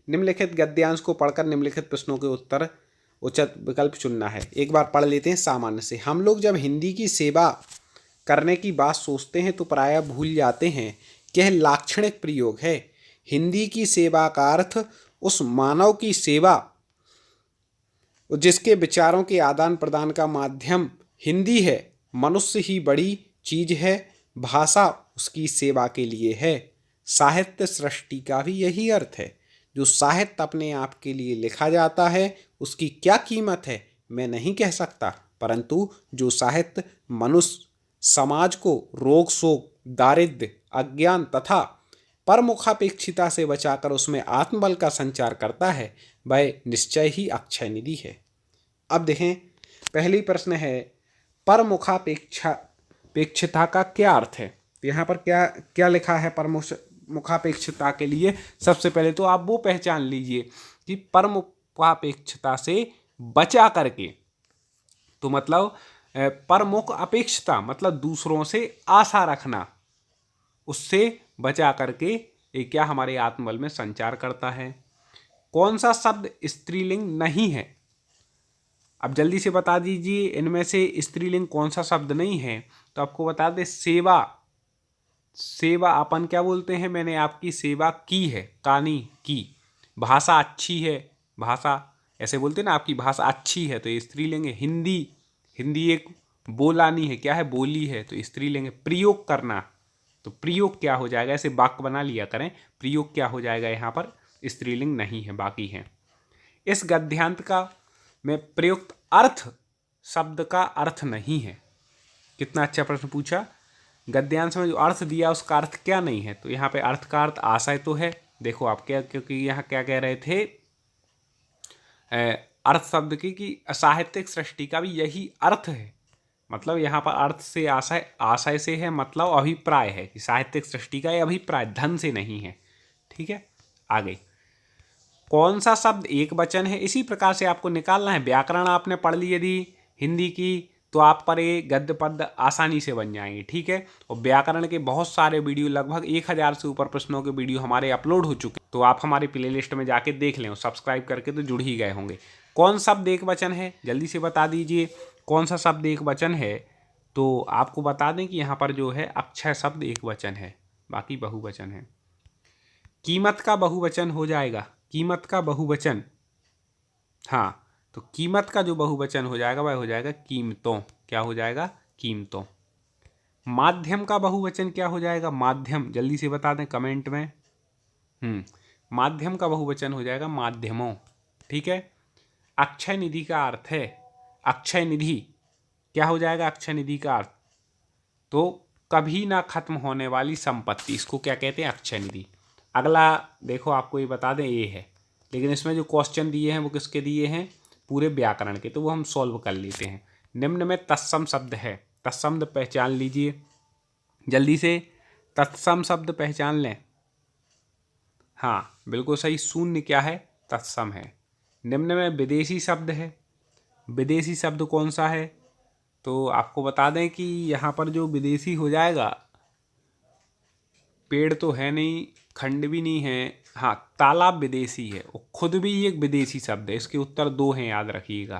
निम्नलिखित गद्यांश को पढ़कर निम्नलिखित प्रश्नों के उत्तर उचित विकल्प चुनना है। एक बार पढ़ लेते हैं सामान्य से। हम लोग जब हिंदी की सेवा करने की बात सोचते हैं तो प्रायः भूल जाते हैं कि यह लाक्षणिक प्रयोग है। हिंदी की सेवा का अर्थ उस मानव की सेवा जिसके विचारों के आदान प्रदान का माध्यम हिंदी है। मनुष्य ही बड़ी चीज है, भाषा उसकी सेवा के लिए है। साहित्य सृष्टि का भी यही अर्थ है। जो साहित्य अपने आप के लिए लिखा जाता है उसकी क्या कीमत है मैं नहीं कह सकता, परंतु जो साहित्य मनुष्य समाज को रोग शोक दारिद्र्य अज्ञान तथा परमुखापेक्षिता से बचाकर उसमें आत्मबल का संचार करता है वह निश्चय ही अक्षय निधि है। अब देखें, पहली प्रश्न है परमुखापेक्षिता का क्या अर्थ है। यहाँ पर क्या क्या लिखा है परमुखापेक्षिता के लिए। सबसे पहले तो आप वो पहचान लीजिए कि परमुखापेक्षिता से बचा करके, तो मतलब परमुख अपेक्षता मतलब दूसरों से आशा रखना, उससे बचा करके ये क्या हमारे आत्मबल में संचार करता है। कौन सा शब्द स्त्रीलिंग नहीं है, अब जल्दी से बता दीजिए इनमें से स्त्रीलिंग कौन सा शब्द नहीं है। तो आपको बता दें सेवा, सेवा अपन क्या बोलते हैं, मैंने आपकी सेवा की है, कानी की। भाषा अच्छी है, भाषा ऐसे बोलते हैं ना, आपकी भाषा अच्छी है तो ये स्त्रीलिंग है। हिंदी, हिंदी एक बोलानी है, क्या है बोली है तो स्त्रीलिंग है। प्रयोग करना, तो प्रयोग क्या हो जाएगा, ऐसे वाक्य बना लिया करें, प्रयोग क्या हो जाएगा यहाँ पर स्त्रीलिंग नहीं है, बाकी है। इस गद्यांत का में प्रयुक्त अर्थ शब्द का अर्थ नहीं है। कितना अच्छा प्रश्न पूछा। गद्यांश में जो अर्थ दिया उसका अर्थ क्या नहीं है, तो यहाँ पे अर्थ का अर्थ आशय तो है। देखो आप क्या, क्योंकि यहाँ क्या कह रहे थे अर्थ शब्द की कि साहित्यिक सृष्टि का भी यही अर्थ है। मतलब यहाँ पर अर्थ से आशय, आशय से है मतलब अभिप्राय है कि साहित्यिक सृष्टि का ये अभिप्राय, धन से नहीं है। ठीक है, आगे कौन सा शब्द एक वचन है, इसी प्रकार से आपको निकालना है। व्याकरण आपने पढ़ ली यदि हिंदी की तो आप पर ये गद्य पद आसानी से बन जाएंगे। ठीक है, और व्याकरण के बहुत सारे वीडियो, लगभग 1000 से ऊपर प्रश्नों के वीडियो हमारे अपलोड हो चुके, तो आप हमारे प्लेलिस्ट में जाके देख लें, सब्सक्राइब करके तो जुड़ ही गए होंगे। कौन शब्द एक वचन है, जल्दी से बता दीजिए कौन सा शब्द एक वचन है। तो आपको बता दें कि यहाँ पर जो है अक्षय शब्द एक वचन है, बाकी बहुवचन है। कीमत का बहुवचन हो जाएगा, कीमत का बहुवचन, हाँ, तो कीमत का जो बहुवचन हो जाएगा वह हो जाएगा कीमतों। क्या हो जाएगा, कीमतों। माध्यम का बहुवचन क्या हो जाएगा, माध्यम, जल्दी से बता दें कमेंट में। माध्यम का बहुवचन हो जाएगा माध्यमों। ठीक है, अक्षय निधि का अर्थ है, अक्षय निधि क्या हो जाएगा, अक्षय निधि का अर्थ तो कभी ना खत्म होने वाली संपत्ति, इसको क्या कहते हैं, अक्षय निधि। अगला देखो, आपको ये बता दें ये है, लेकिन इसमें जो क्वेश्चन दिए हैं वो किसके दिए हैं, पूरे व्याकरण के, तो वो हम सॉल्व कर लेते हैं। निम्न में तत्सम शब्द है, तत्सम पहचान लीजिए जल्दी से, तत्सम शब्द पहचान लें। हाँ बिल्कुल सही, शून्य क्या है, तत्सम है। निम्न में विदेशी शब्द है, विदेशी शब्द कौन सा है, तो आपको बता दें कि यहाँ पर जो विदेशी हो जाएगा, पेड़ तो है नहीं, खंड भी नहीं है, हाँ तालाब विदेशी है, और खुद भी एक विदेशी शब्द है। इसके उत्तर दो हैं, याद रखिएगा,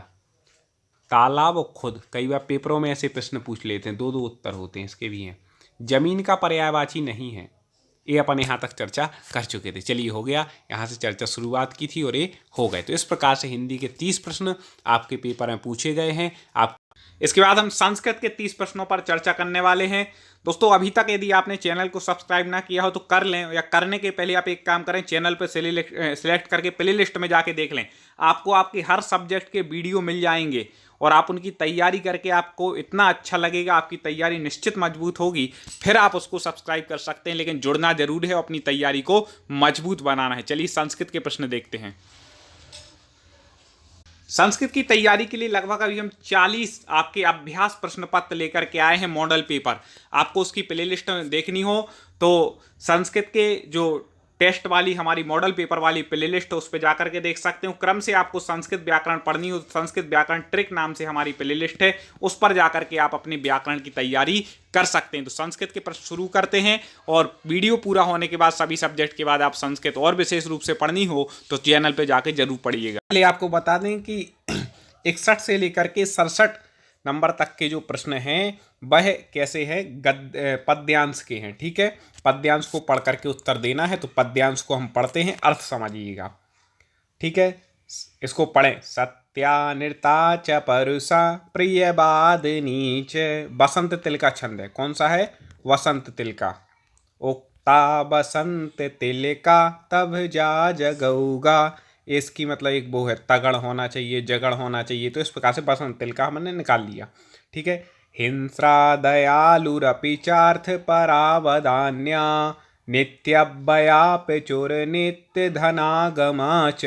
तालाब और खुद। कई बार पेपरों में ऐसे प्रश्न पूछ लेते हैं, दो दो उत्तर होते हैं, इसके भी हैं। जमीन का पर्यायवाची नहीं है, ये अपन यहाँ तक चर्चा कर चुके थे। चलिए हो गया, यहाँ से चर्चा शुरुआत की थी और ये हो गए। तो इस प्रकार से हिंदी के 30 प्रश्न आपके पेपर में पूछे गए हैं। आप इसके बाद हम संस्कृत के 30 प्रश्नों पर चर्चा करने वाले हैं। दोस्तों अभी तक यदि आपने चैनल को सब्सक्राइब ना किया हो तो कर लें, या करने के पहले आप एक काम करें, चैनल पर सिलेक्ट करके प्ले लिस्ट में जाके देख लें। आपको आपके हर सब्जेक्ट के वीडियो मिल जाएंगे और आप उनकी तैयारी करके आपको इतना अच्छा लगेगा, आपकी तैयारी निश्चित मजबूत होगी, फिर आप उसको सब्सक्राइब कर सकते हैं। लेकिन जुड़ना जरूर है, अपनी तैयारी को मजबूत बनाना है। चलिए संस्कृत के प्रश्न देखते हैं। संस्कृत की तैयारी के लिए लगभग अभी हम 40 आपके अभ्यास प्रश्न पत्र लेकर के आए हैं, मॉडल पेपर। आपको उसकी प्लेलिस्ट देखनी हो तो संस्कृत के जो टेस्ट वाली हमारी मॉडल पेपर वाली प्लेलिस्ट है उस पर जाकर के देख सकते हो। क्रम से आपको संस्कृत व्याकरण पढ़नी हो तो संस्कृत व्याकरण ट्रिक नाम से हमारी प्लेलिस्ट है, उस पर जाकर के आप अपने व्याकरण की तैयारी कर सकते हैं। तो संस्कृत के प्रश्न शुरू करते हैं, और वीडियो पूरा होने के बाद सभी सब्जेक्ट के बाद आप संस्कृत और विशेष रूप से पढ़नी हो तो चैनल पर जाकर जरूर पढ़िएगा। पहले आपको बता दें कि 61 से लेकर के 67 नंबर तक के जो प्रश्न हैं वह कैसे हैं, पद्यांश के हैं। ठीक है, पद्यांश को पढ़ करके उत्तर देना है। तो पद्यांश को हम पढ़ते हैं, अर्थ समझिएगा। ठीक है, इसको पढ़ें। सत्यानृता च परुषा प्रियवादिनी च। बसंत तिल का छंद है, कौन सा है, वसंत तिल का। उक्ता बसंत तिल का तब जा जगऊगा। इसकी मतलब एक वो है, तगड़ होना चाहिए, जगड़ होना चाहिए। तो इस प्रकार से बसंत तिल का हमने निकाल लिया। ठीक है, हिंस्रा दयालुरपि चार्थ परावदान्या नित्यव्ययाप चोर नित्य धनागमा च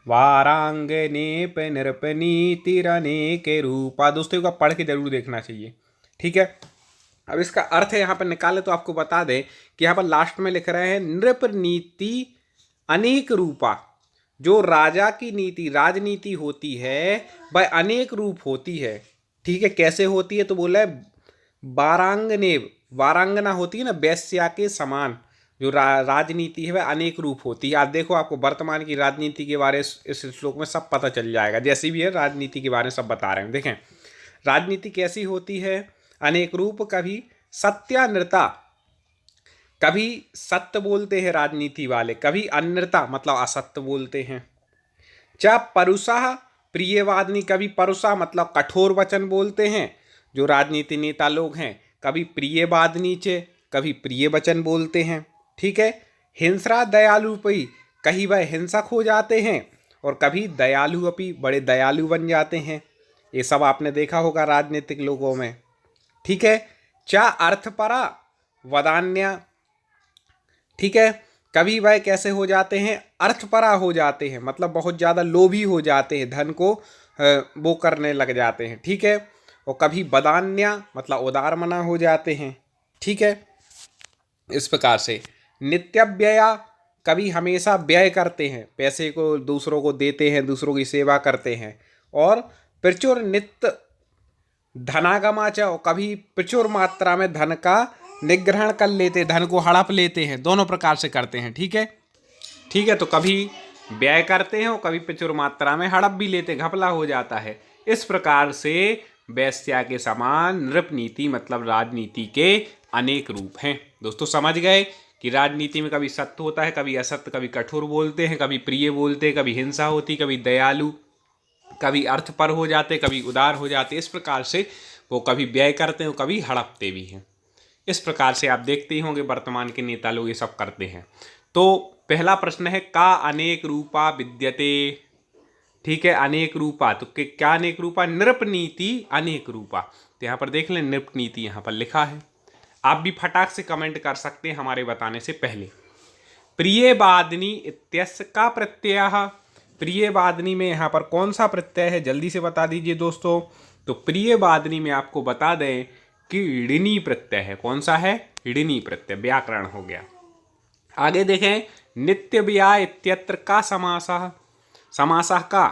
वारांगनेप नृपनीतिरनेक रूपा। दोस्तों एक बार पढ़ के जरूर देखना चाहिए। ठीक है, अब इसका अर्थ है यहाँ पर निकाले तो आपको बता दें कि यहाँ पर लास्ट में लिख रहे हैं नृप नीति अनेक रूपा। जो राजा की नीति, राजनीति होती है वह अनेक रूप होती है। ठीक है, कैसे होती है, तो बोला है वारांगनेव, वारांगना होती है ना वेश्या के समान। जो राजनीति है वह अनेक रूप होती है। आप देखो, आपको वर्तमान की राजनीति के बारे इस श्लोक में सब पता चल जाएगा। जैसी भी है राजनीति के बारे में सब बता रहे हैं। देखें राजनीति कैसी होती है, अनेक रूप। कभी सत्यानृता, कभी सत्य बोलते हैं राजनीति वाले, कभी अनृता मतलब असत्य बोलते हैं। चा परुषा प्रियवादिनी, कभी परुषा मतलब कठोर वचन बोलते हैं जो राजनीति नेता लोग हैं। कभी प्रियवादिनी चे, कभी प्रिय वचन बोलते हैं। ठीक है, हिंस्रा दयालुपी, कहीं वह हिंसक हो जाते हैं और कभी दयालु अपी, बड़े दयालु बन जाते हैं। ये सब आपने देखा होगा राजनीतिक लोगों में। ठीक है, चा अर्थपरा वदान्या। ठीक है, कभी वह कैसे हो जाते हैं, अर्थपरा हो जाते हैं, मतलब बहुत ज़्यादा लोभी हो जाते हैं, धन को वो करने लग जाते हैं। ठीक है, और कभी बदान्या मतलब उदार मना हो जाते हैं। ठीक है, इस प्रकार से नित्य व्यया, कभी हमेशा व्यय करते हैं, पैसे को दूसरों को देते हैं, दूसरों की सेवा करते हैं। और प्रचुर नित्य धनागमाच, कभी प्रचुर मात्रा में धन का निग्रहण कर लेते, धन को हड़प लेते हैं, दोनों प्रकार से करते हैं। ठीक है, ठीक है, तो कभी व्यय करते हैं और कभी प्रचुर मात्रा में हड़प भी लेते, घपला हो जाता है। इस प्रकार से वेश्या के समान नृप नीति मतलब राजनीति के अनेक रूप हैं। दोस्तों समझ गए कि राजनीति में कभी सत्य होता है, कभी असत्य, कभी कठोर बोलते हैं, कभी प्रिय बोलते हैं, कभी हिंसा होती, कभी दयालु, कभी अर्थपर हो जाते, कभी उदार हो जाते। इस प्रकार से वो कभी व्यय करते हैं, कभी हड़पते भी हैं। इस प्रकार से आप देखते ही होंगे वर्तमान के नेता लोग ये सब करते हैं। तो पहला प्रश्न है का अनेक रूपा विद्यते। ठीक है, अनेक रूपा, तो क्या अनेक रूपा, नृप नीति अनेक रूपा। तो यहाँ पर देख लें नृप नीति यहाँ पर लिखा है। आप भी फटाक से कमेंट कर सकते हैं हमारे बताने से पहले। प्रियवादिनी इत्यस्य का प्रत्यय, प्रियवादिनी में यहाँ पर कौन सा प्रत्यय है जल्दी से बता दीजिए दोस्तों। तो प्रियवादिनी में आपको बता दें कि ऋणी प्रत्यय है। कौन सा है, ऋणी प्रत्यय, व्याकरण हो गया। आगे देखें, नित्य व्यया इत्यत्र का समासः, समासः का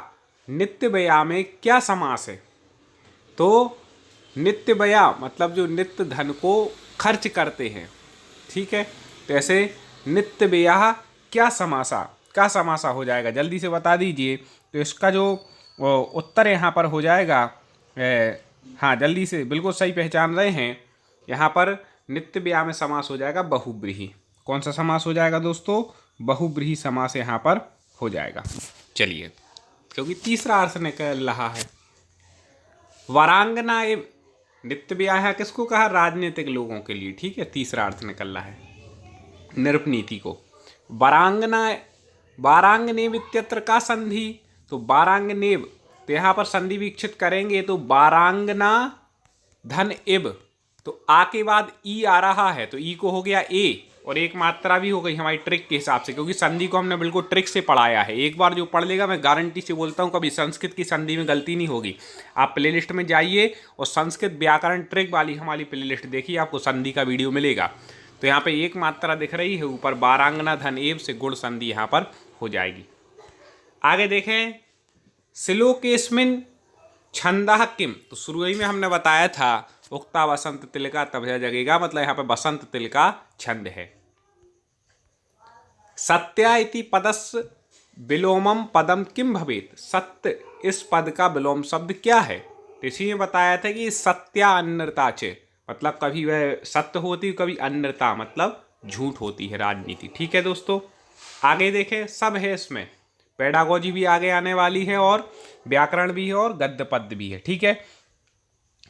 नित्य व्यया में क्या समास है। तो नित्य व्यया मतलब जो नित्य धन को खर्च करते हैं। ठीक है, तो ऐसे नित्य व्यया क्या समासा, क्या समासा हो जाएगा जल्दी से बता दीजिए। तो इसका जो उत्तर यहाँ पर हो जाएगा, हाँ जल्दी से, बिल्कुल सही पहचान रहे हैं। यहाँ पर नित्य व्यया में समास हो जाएगा बहुब्रीहि। कौन सा समास हो जाएगा दोस्तों, बहुब्रीहि समास यहाँ पर हो जाएगा। चलिए, क्योंकि तीसरा अर्थ निकल रहा है। वरांगना एवं नित्य व्यया किसको कहा, राजनीतिक लोगों के लिए। ठीक है, तीसरा अर्थ निकल रहा है नृप नीति को। वारांगना, वारांगनेव इत्यत्र का संधि, तो वारांगनेव, तो यहाँ पर संधि विकसित करेंगे तो वारांगना धन इव, तो आ के बाद ई आ रहा है तो ई को हो गया ए, और एक मात्रा भी हो गई हमारी ट्रिक के हिसाब से, क्योंकि संधि को हमने बिल्कुल ट्रिक से पढ़ाया है। एक बार जो पढ़ लेगा, मैं गारंटी से बोलता हूँ कभी संस्कृत की संधि में गलती नहीं होगी। आप प्लेलिस्ट में जाइए और संस्कृत व्याकरण ट्रिक वाली हमारी प्लेलिस्ट देखिए, आपको संधि का वीडियो मिलेगा। तो यहाँ पे एक मात्रा दिख रही है ऊपर, वारांगना धन एव से गुण संधि यहाँ पर हो जाएगी। आगे देखें, श्लोकेस्मिन् छंदः किम, तो शुरू ही में हमने बताया था उक्ता वसंत तिलका तब जगेगा, मतलब यहाँ पे वसंत तिल का छंद है। सत्या इति पदस्य विलोमम पदम किम भवेत, सत्य इस पद का विलोम शब्द क्या है? तो इसी में बताया था कि सत्या अन्यता चे, मतलब कभी वह सत्य होती, कभी अन्यता मतलब झूठ होती है राजनीति। ठीक है दोस्तों, आगे देखें, सब है इसमें, पेडागोजी भी आगे आने वाली है और व्याकरण भी है और गद्य पद्य भी है। ठीक है,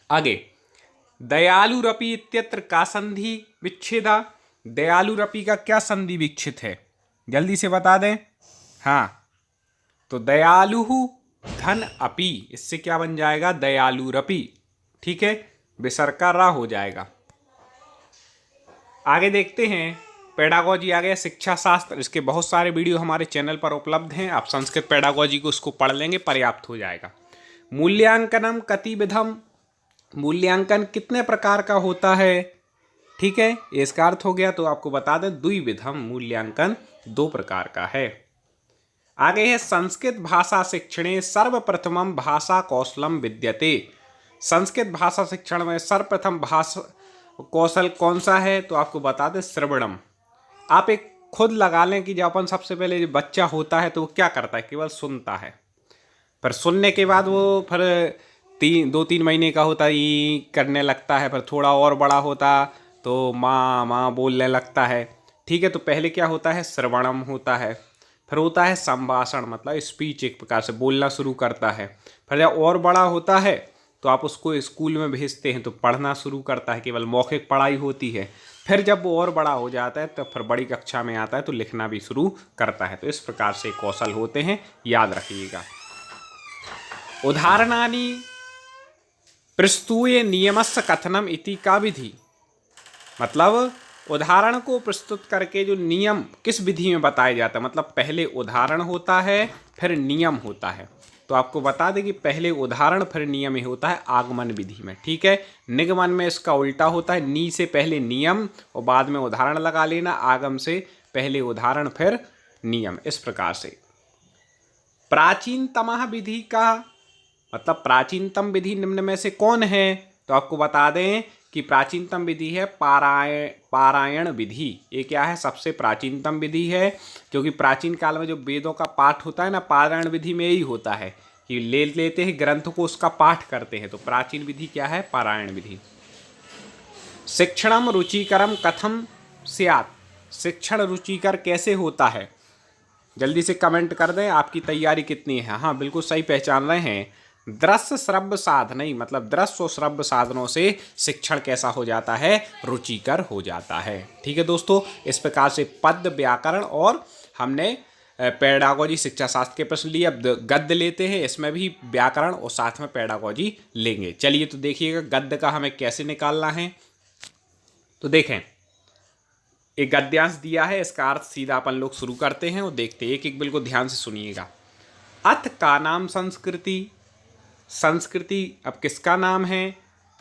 आगे दयालुरपि इत्यत्र का संधि विच्छेदा, दयालुरपि का क्या संधि विच्छित है, जल्दी से बता दें। हाँ, तो दयालु धन अपि, इससे क्या बन जाएगा, दयालुरपि। ठीक है, विसर्ग का रा हो जाएगा। आगे देखते हैं, पेडागोजी आ गया, शिक्षा शास्त्र, इसके बहुत सारे वीडियो हमारे चैनल पर उपलब्ध हैं, आप संस्कृत पेडागोजी को उसको पढ़ लेंगे, पर्याप्त हो जाएगा। मूल्यांकनम कतिविधम, मूल्यांकन कितने प्रकार का होता है? ठीक है, इसका अर्थ हो गया, तो आपको बता दें द्विविधम, मूल्यांकन 2 प्रकार का है। आगे है संस्कृत भाषा शिक्षणे सर्वप्रथमम भाषा कौशलम विद्यते, संस्कृत भाषा शिक्षण में सर्वप्रथम भाषा कौशल कौन सा है? तो आपको बता दें श्रवणम। आप एक खुद लगा लें कि जब अपन सबसे पहले जो बच्चा होता है तो वो क्या करता है, केवल सुनता है, पर सुनने के बाद वो फिर 2-3 महीने का होता ही करने लगता है, फिर थोड़ा और बड़ा होता तो माँ माँ बोलने लगता है। ठीक है, तो पहले क्या होता है, श्रवणम होता है, फिर होता है संभाषण, मतलब स्पीच, एक प्रकार से बोलना शुरू करता है। फिर जब और बड़ा होता है तो आप उसको स्कूल में भेजते हैं तो पढ़ना शुरू करता है, केवल मौखिक पढ़ाई होती है। फिर जब वो और बड़ा हो जाता है तो फिर बड़ी कक्षा में आता है तो लिखना भी शुरू करता है। तो इस प्रकार से कौशल होते हैं, याद रखिएगा। उदाहरणानि प्रस्तुये नियमस्य कथनम इति का विधि, मतलब उदाहरण को प्रस्तुत करके जो नियम किस विधि में बताया जाता है, मतलब पहले उदाहरण होता है फिर नियम होता है। तो आपको बता दें कि पहले उदाहरण फिर नियम ही होता है आगमन विधि में। ठीक है, निगमन में इसका उल्टा होता है, नी से पहले नियम और बाद में उदाहरण लगा लेना, आगम से पहले उदाहरण फिर नियम, इस प्रकार से। प्राचीनतम विधि का मतलब प्राचीनतम विधि निम्न में से कौन है? तो आपको बता दें कि प्राचीनतम विधि है पारायण विधि। ये क्या है, सबसे प्राचीनतम विधि है, क्योंकि प्राचीन काल में जो वेदों का पाठ होता है ना, पारायण विधि में यही होता है कि ले लेते हैं ग्रंथ को, उसका पाठ करते हैं। तो प्राचीन विधि क्या है, पारायण विधि। शिक्षणम रुचिकरम कथम स्यात्, शिक्षण रुचिकर कैसे होता है? जल्दी से कमेंट कर दें, आपकी तैयारी कितनी है। हाँ, बिल्कुल सही पहचान रहे हैं। दृश्य श्रव्य साधन, मतलब दृश्य और श्रव्य साधनों से शिक्षण कैसा हो जाता है, रुचिकर हो जाता है। ठीक है दोस्तों, इस प्रकार से पद्य, व्याकरण और हमने पेडागोजी शिक्षा शास्त्र के प्रश्न लिए। अब गद्य लेते हैं, इसमें भी व्याकरण और साथ में पेडागोजी लेंगे। चलिए तो देखिएगा गद्य का हमें कैसे निकालना है। तो देखें, एक गद्यांश दिया है, इसका अर्थ सीधा अपन लोग शुरू करते हैं और देखते हैं, एक एक बिल्कुल ध्यान से सुनिएगा। अथ का नाम संस्कृति, संस्कृति अब किसका नाम है?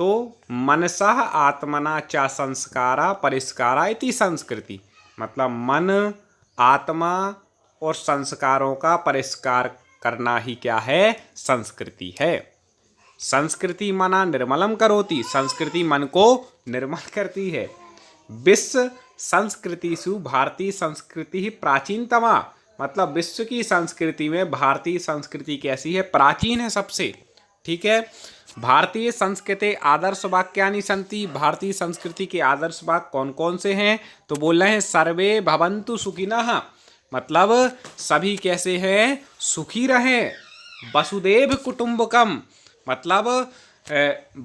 तो मनसा आत्मना चा संस्कारा परिष्कारा इति संस्कृति, मतलब मन, आत्मा और संस्कारों का परिष्कार करना ही क्या है, संस्कृति है। संस्कृति मना निर्मलम करोति, संस्कृति मन को निर्मल करती है। विश्व संस्कृतिषु भारतीय संस्कृति ही प्राचीनतमा, मतलब विश्व की संस्कृति में भारतीय संस्कृति कैसी है, प्राचीन है सबसे। ठीक है, भारतीय संस्कृति आदर्श वाक्यानि सन्ति, भारतीय संस्कृति के आदर्श वाक्य कौन कौन से हैं? तो बोल रहे हैं सर्वे भवन्तु सुखिनः, मतलब सभी कैसे हैं, सुखी रहें। वसुदेव कुटुम्बकम, मतलब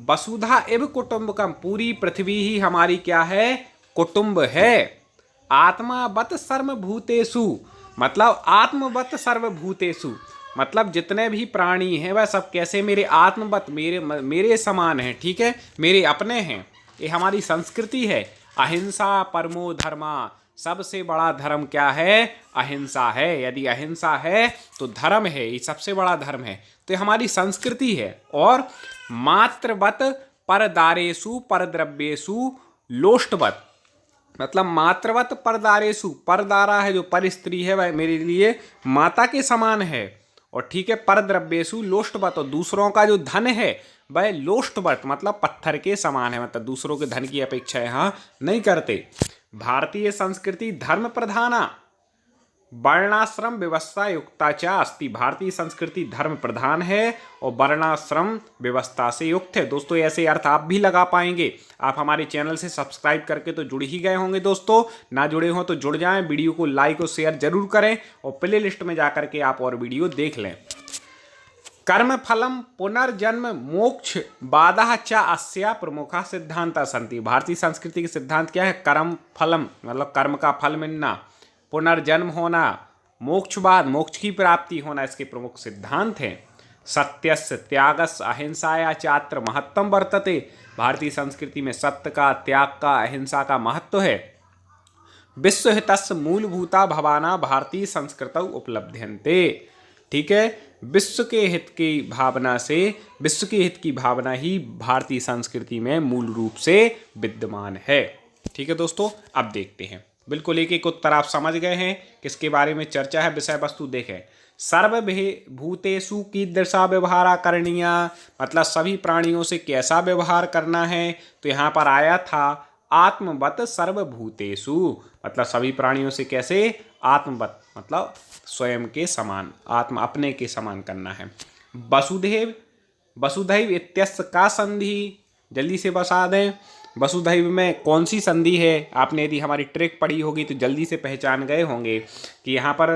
वसुधा एव कुटुम्बकम, पूरी पृथ्वी ही हमारी क्या है, कुटुंब है। आत्मावत सर्वभूतेषु, मतलब आत्मवत सर्वभूतेषु, मतलब जितने भी प्राणी हैं वह सब कैसे, मेरे आत्मवत, मेरे समान हैं। ठीक है, मेरे अपने हैं, ये हमारी संस्कृति है। अहिंसा परमो धर्मा, सबसे बड़ा धर्म क्या है, अहिंसा है। यदि अहिंसा है तो धर्म है, ये सबसे बड़ा धर्म है। तो ये हमारी संस्कृति है। और मातृवत परदारेषु परद्रव्येषु लोष्टवत, मतलब मातृवत परदारेषु, परदारा है जो पर स्त्री है वह मेरे लिए माता के समान है। और ठीक है, परद्रव्येषु लोष्टवत, और दूसरों का जो धन है वह लोष्टवत, मतलब पत्थर के समान है, मतलब दूसरों के धन की अपेक्षा यहाँ नहीं करते। भारतीय संस्कृति धर्म प्रधाना, वर्णाश्रम व्यवस्था युक्ता च अस्ति। भारतीय संस्कृति धर्म प्रधान है और वर्णाश्रम व्यवस्था से युक्त है। दोस्तों ऐसे अर्थ आप भी लगा पाएंगे। आप हमारे चैनल से सब्सक्राइब करके तो जुड़ ही गए होंगे दोस्तों, ना जुड़े हो तो जुड़ जाएं, वीडियो को लाइक और शेयर जरूर करें और प्ले लिस्ट में जाकर के आप और वीडियो देख लें। कर्म फलम पुनर्जन्म मोक्ष बाधा च अस्या प्रमुखा सिद्धांत संति। भारतीय संस्कृति के सिद्धांत क्या है? कर्म फलम मतलब कर्म का फल मिलना, पुनर्जन्म होना, मोक्ष बाद मोक्ष की प्राप्ति होना इसके प्रमुख सिद्धांत हैं। सत्यस्य त्यागस्य अहिंसाया चात्र महत्तम वर्तते। भारतीय संस्कृति में सत्य का, त्याग का, अहिंसा का महत्व है। विश्वहितस्य मूलभूता भवाना भारतीय संस्कृतौ उपलब्ध्यन्ते। ठीक है, विश्व के हित की भावना से, विश्व के हित की भावना ही भारतीय संस्कृति में मूल रूप से विद्यमान है। ठीक है दोस्तों, अब देखते हैं। बिल्कुल एक एक उत्तर आप समझ गए हैं किसके बारे में चर्चा है। विषय वस्तु देखें, सर्वभूतेषु कीदृशा व्यवहारा करणीया, मतलब सभी प्राणियों से कैसा व्यवहार करना है। तो यहाँ पर आया था आत्मवत सर्वभूतेषु, मतलब सभी प्राणियों से कैसे, आत्मवत मतलब स्वयं के समान, आत्म अपने के समान करना है। वसुधैव, वसुधैव इत्यस्य का संधि, जल्दी से बता दें वसुधैव में कौन सी संधि है। आपने यदि हमारी ट्रिक पढ़ी होगी तो जल्दी से पहचान गए होंगे कि यहाँ पर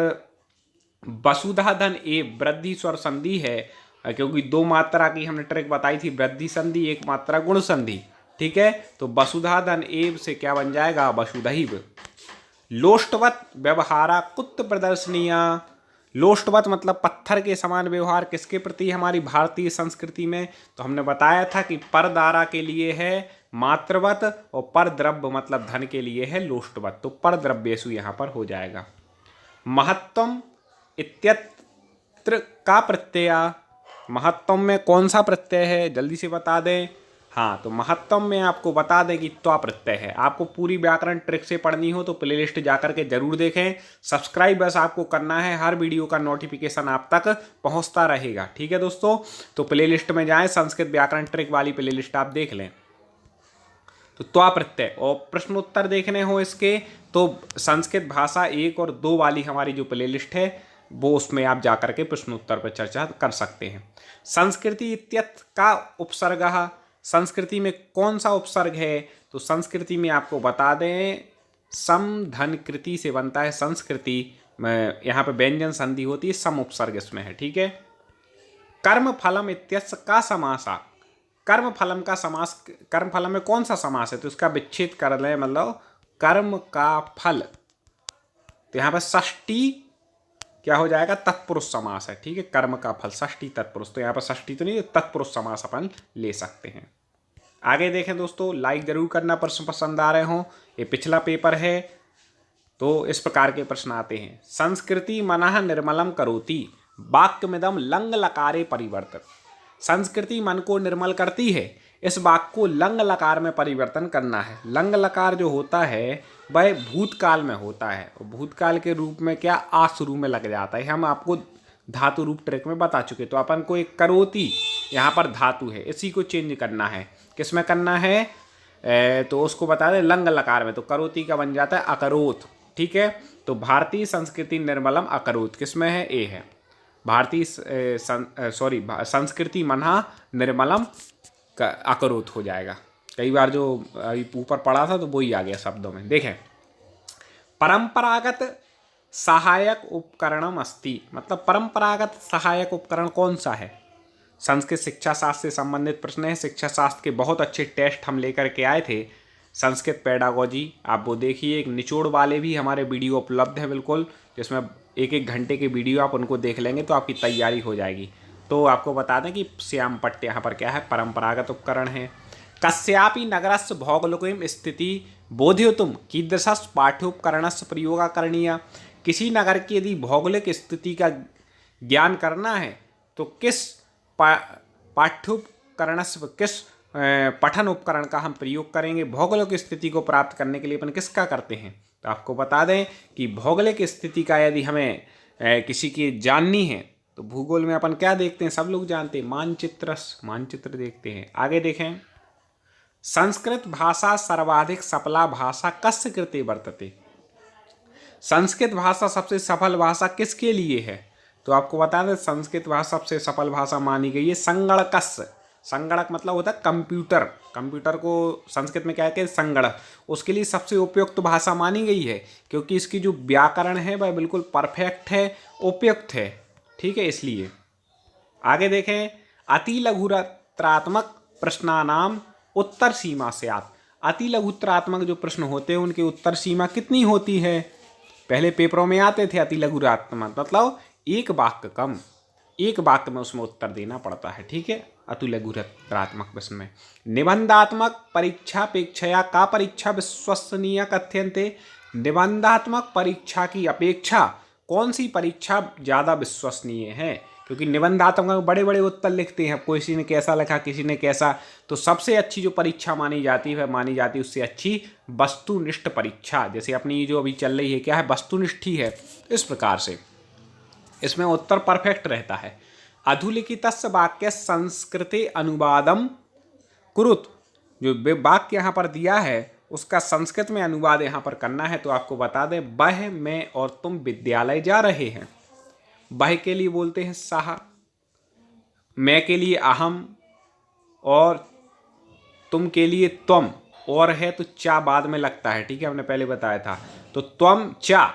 वसुधा धन ए वृद्धि स्वर संधि है, क्योंकि दो मात्रा की हमने ट्रिक बताई थी, वृद्धि संधि, एक मात्रा गुण संधि। ठीक है, तो वसुधा धन एव से क्या बन जाएगा, वसुधैव। लोष्टवत व्यवहारा कुत्त प्रदर्शनीया, लोष्टवत मतलब पत्थर के समान व्यवहार किसके प्रति हमारी भारतीय संस्कृति में। तो हमने बताया था कि पर दारा के लिए है मात्रवत और पर द्रव्य मतलब धन के लिए है लोष्टवत, तो पर द्रव्येषु यहाँ पर हो जाएगा। महत्तम इत्यत्र का प्रत्यय, महत्तम में कौन सा प्रत्यय है, जल्दी से बता दें। हाँ, तो महत्तम में आपको बता दें कि त्वा प्रत्यय है। आपको पूरी व्याकरण ट्रिक से पढ़नी हो तो प्लेलिस्ट जाकर के जरूर देखें। सब्सक्राइब बस आपको करना है, हर वीडियो का नोटिफिकेशन आप तक पहुंचता रहेगा। ठीक है दोस्तों, तो प्लेलिस्ट में जाएं, संस्कृत व्याकरण ट्रिक वाली प्लेलिस्ट आप देख लें। तो त्वा प्रत्यय और प्रश्नोत्तर देखने हो इसके तो संस्कृत भाषा 1 और 2 वाली हमारी जो प्लेलिस्ट है वो, उसमें आप जाकर के प्रश्नोत्तर पर चर्चा कर सकते हैं। संस्कृति इत्यत्र का उपसर्ग, संस्कृति में कौन सा उपसर्ग है। तो संस्कृति में आपको बता दें सम धन कृति से बनता है संस्कृति में, यहाँ पे व्यंजन संधि होती है, सम उपसर्ग इसमें है। ठीक है, कर्म फलम इत्यस्य का समासा, कर्म फलम का समास, कर्म फलम में कौन सा समास है तो इसका विच्छेद कर लें, मतलब कर्म का फल। तो यहाँ पर षष्ठी क्या हो जाएगा, तत्पुरुष समास है। ठीक है, कर्म का फल षष्ठी तत्पुरुष, तो यहाँ पर षष्ठी तो नहीं, तत्पुरुष समास अपन ले सकते हैं। आगे देखें दोस्तों, लाइक जरूर करना प्रश्न पसंद आ रहे हों। ये पिछला पेपर है तो इस प्रकार के प्रश्न आते हैं। संस्कृति मनः निर्मलम करोति वाक्यमिदम लंग लकारे परिवर्तन। संस्कृति मन को निर्मल करती है, इस वाक्य को लंग लकार में परिवर्तन करना है। लंग लकार जो होता है वह भूतकाल में होता है और भूतकाल के रूप में क्या, आ शुरू में लग जाता है। हम आपको धातु रूप ट्रिक में बता चुके। तो अपन को एक करोति यहाँ पर धातु है, इसी को चेंज करना है। किस में करना है, तो उसको बता दें लंग लकार में। तो करोति का बन जाता है अकरोत। ठीक है, तो भारतीय संस्कृति निर्मलम अकरोत किस में है, ए है। भारतीय संस्कृति मनः निर्मलम अकरोत हो जाएगा। कई बार जो ऊपर पढ़ा था तो वही आ गया शब्दों में। देखें, परंपरागत सहायक उपकरणम अस्ति, मतलब परंपरागत सहायक उपकरण कौन सा है। संस्कृत शिक्षा शास्त्र से संबंधित प्रश्न है। शिक्षा शास्त्र के बहुत अच्छे टेस्ट हम लेकर के आए थे, संस्कृत पेडागोजी, आप वो देखिए। एक निचोड़ वाले भी हमारे वीडियो उपलब्ध है बिल्कुल, जिसमें 1-1 घंटे के वीडियो आप उनको देख लेंगे तो आपकी तैयारी हो जाएगी। तो आपको बता दें कि श्याम पट्ट यहाँ पर क्या है, परंपरागत उपकरण है। कस्यापि नगरस्य भौगोलिकीं स्थिति बोधयितुं कीदृशस्य पाठ्योपकरणस्य प्रयोगः करणीयः। किसी नगर की यदि भौगोलिक स्थिति का ज्ञान करना है तो किस पाठ्योपकरणस्य, किस पठन उपकरण का हम प्रयोग करेंगे। भौगोलिक स्थिति को प्राप्त करने के लिए अपन किसका करते हैं। तो आपको बता दें कि भौगोलिक स्थिति का यदि हमें किसी की जाननी है तो भूगोल में अपन क्या देखते हैं, सब लोग जानते हैं, मानचित्र देखते हैं। आगे देखें, संस्कृत भाषा सर्वाधिक सफला भाषा कस्य कृते वर्तते। संस्कृत भाषा सबसे सफल भाषा किसके लिए है? तो आपको बता दें संस्कृत भाषा सबसे सफल भाषा मानी गई है संगणकस्य। संगणक मतलब होता है कंप्यूटर, कंप्यूटर को संस्कृत में क्या कहते हैं? संगणक। उसके लिए सबसे उपयुक्त भाषा मानी गई है क्योंकि इसकी जो व्याकरण है वह बिल्कुल परफेक्ट है, उपयुक्त है। ठीक है, इसलिए आगे देखें। अति लघुत्तरात्मक प्रश्नानाम उत्तर सीमा स्यात्। अति लघुत्तरात्मक जो प्रश्न होते हैं उनकी उत्तर सीमा कितनी होती है? पहले पेपरों में आते थे अति लघुत्तरात्मक मतलब एक वाक्य कम, एक वाक्य में उसमें उत्तर देना पड़ता है। ठीक है, अति लघुत्तरात्मक प्रश्न में। निबंधात्मक परीक्षापेक्षया का परीक्षा विश्वसनीय कथ्यन्ते। निबंधात्मक परीक्षा की अपेक्षा कौन सी परीक्षा ज़्यादा विश्वसनीय है? क्योंकि निबंधात्मक बड़े बड़े उत्तर लिखते हैं, किसी ने कैसा लिखा किसी ने कैसा, तो सबसे अच्छी जो परीक्षा मानी जाती है मानी जाती है उससे अच्छी वस्तुनिष्ठ परीक्षा। जैसे अपनी जो अभी चल रही है क्या है? वस्तुनिष्ठ ही है। इस प्रकार से इसमें उत्तर परफेक्ट रहता है। अधुलिखितस्य वाक्य संस्कृते अनुवादम कुरुत। जो वाक्य यहाँ पर दिया है उसका संस्कृत में अनुवाद यहाँ पर करना है। तो आपको बता दें, वह मैं और तुम विद्यालय जा रहे हैं। वह के लिए बोलते हैं सह, मैं के लिए अहम, और तुम के लिए त्वम, और है तो चा बाद में लगता है। ठीक है, हमने पहले बताया था। तो त्वम चा।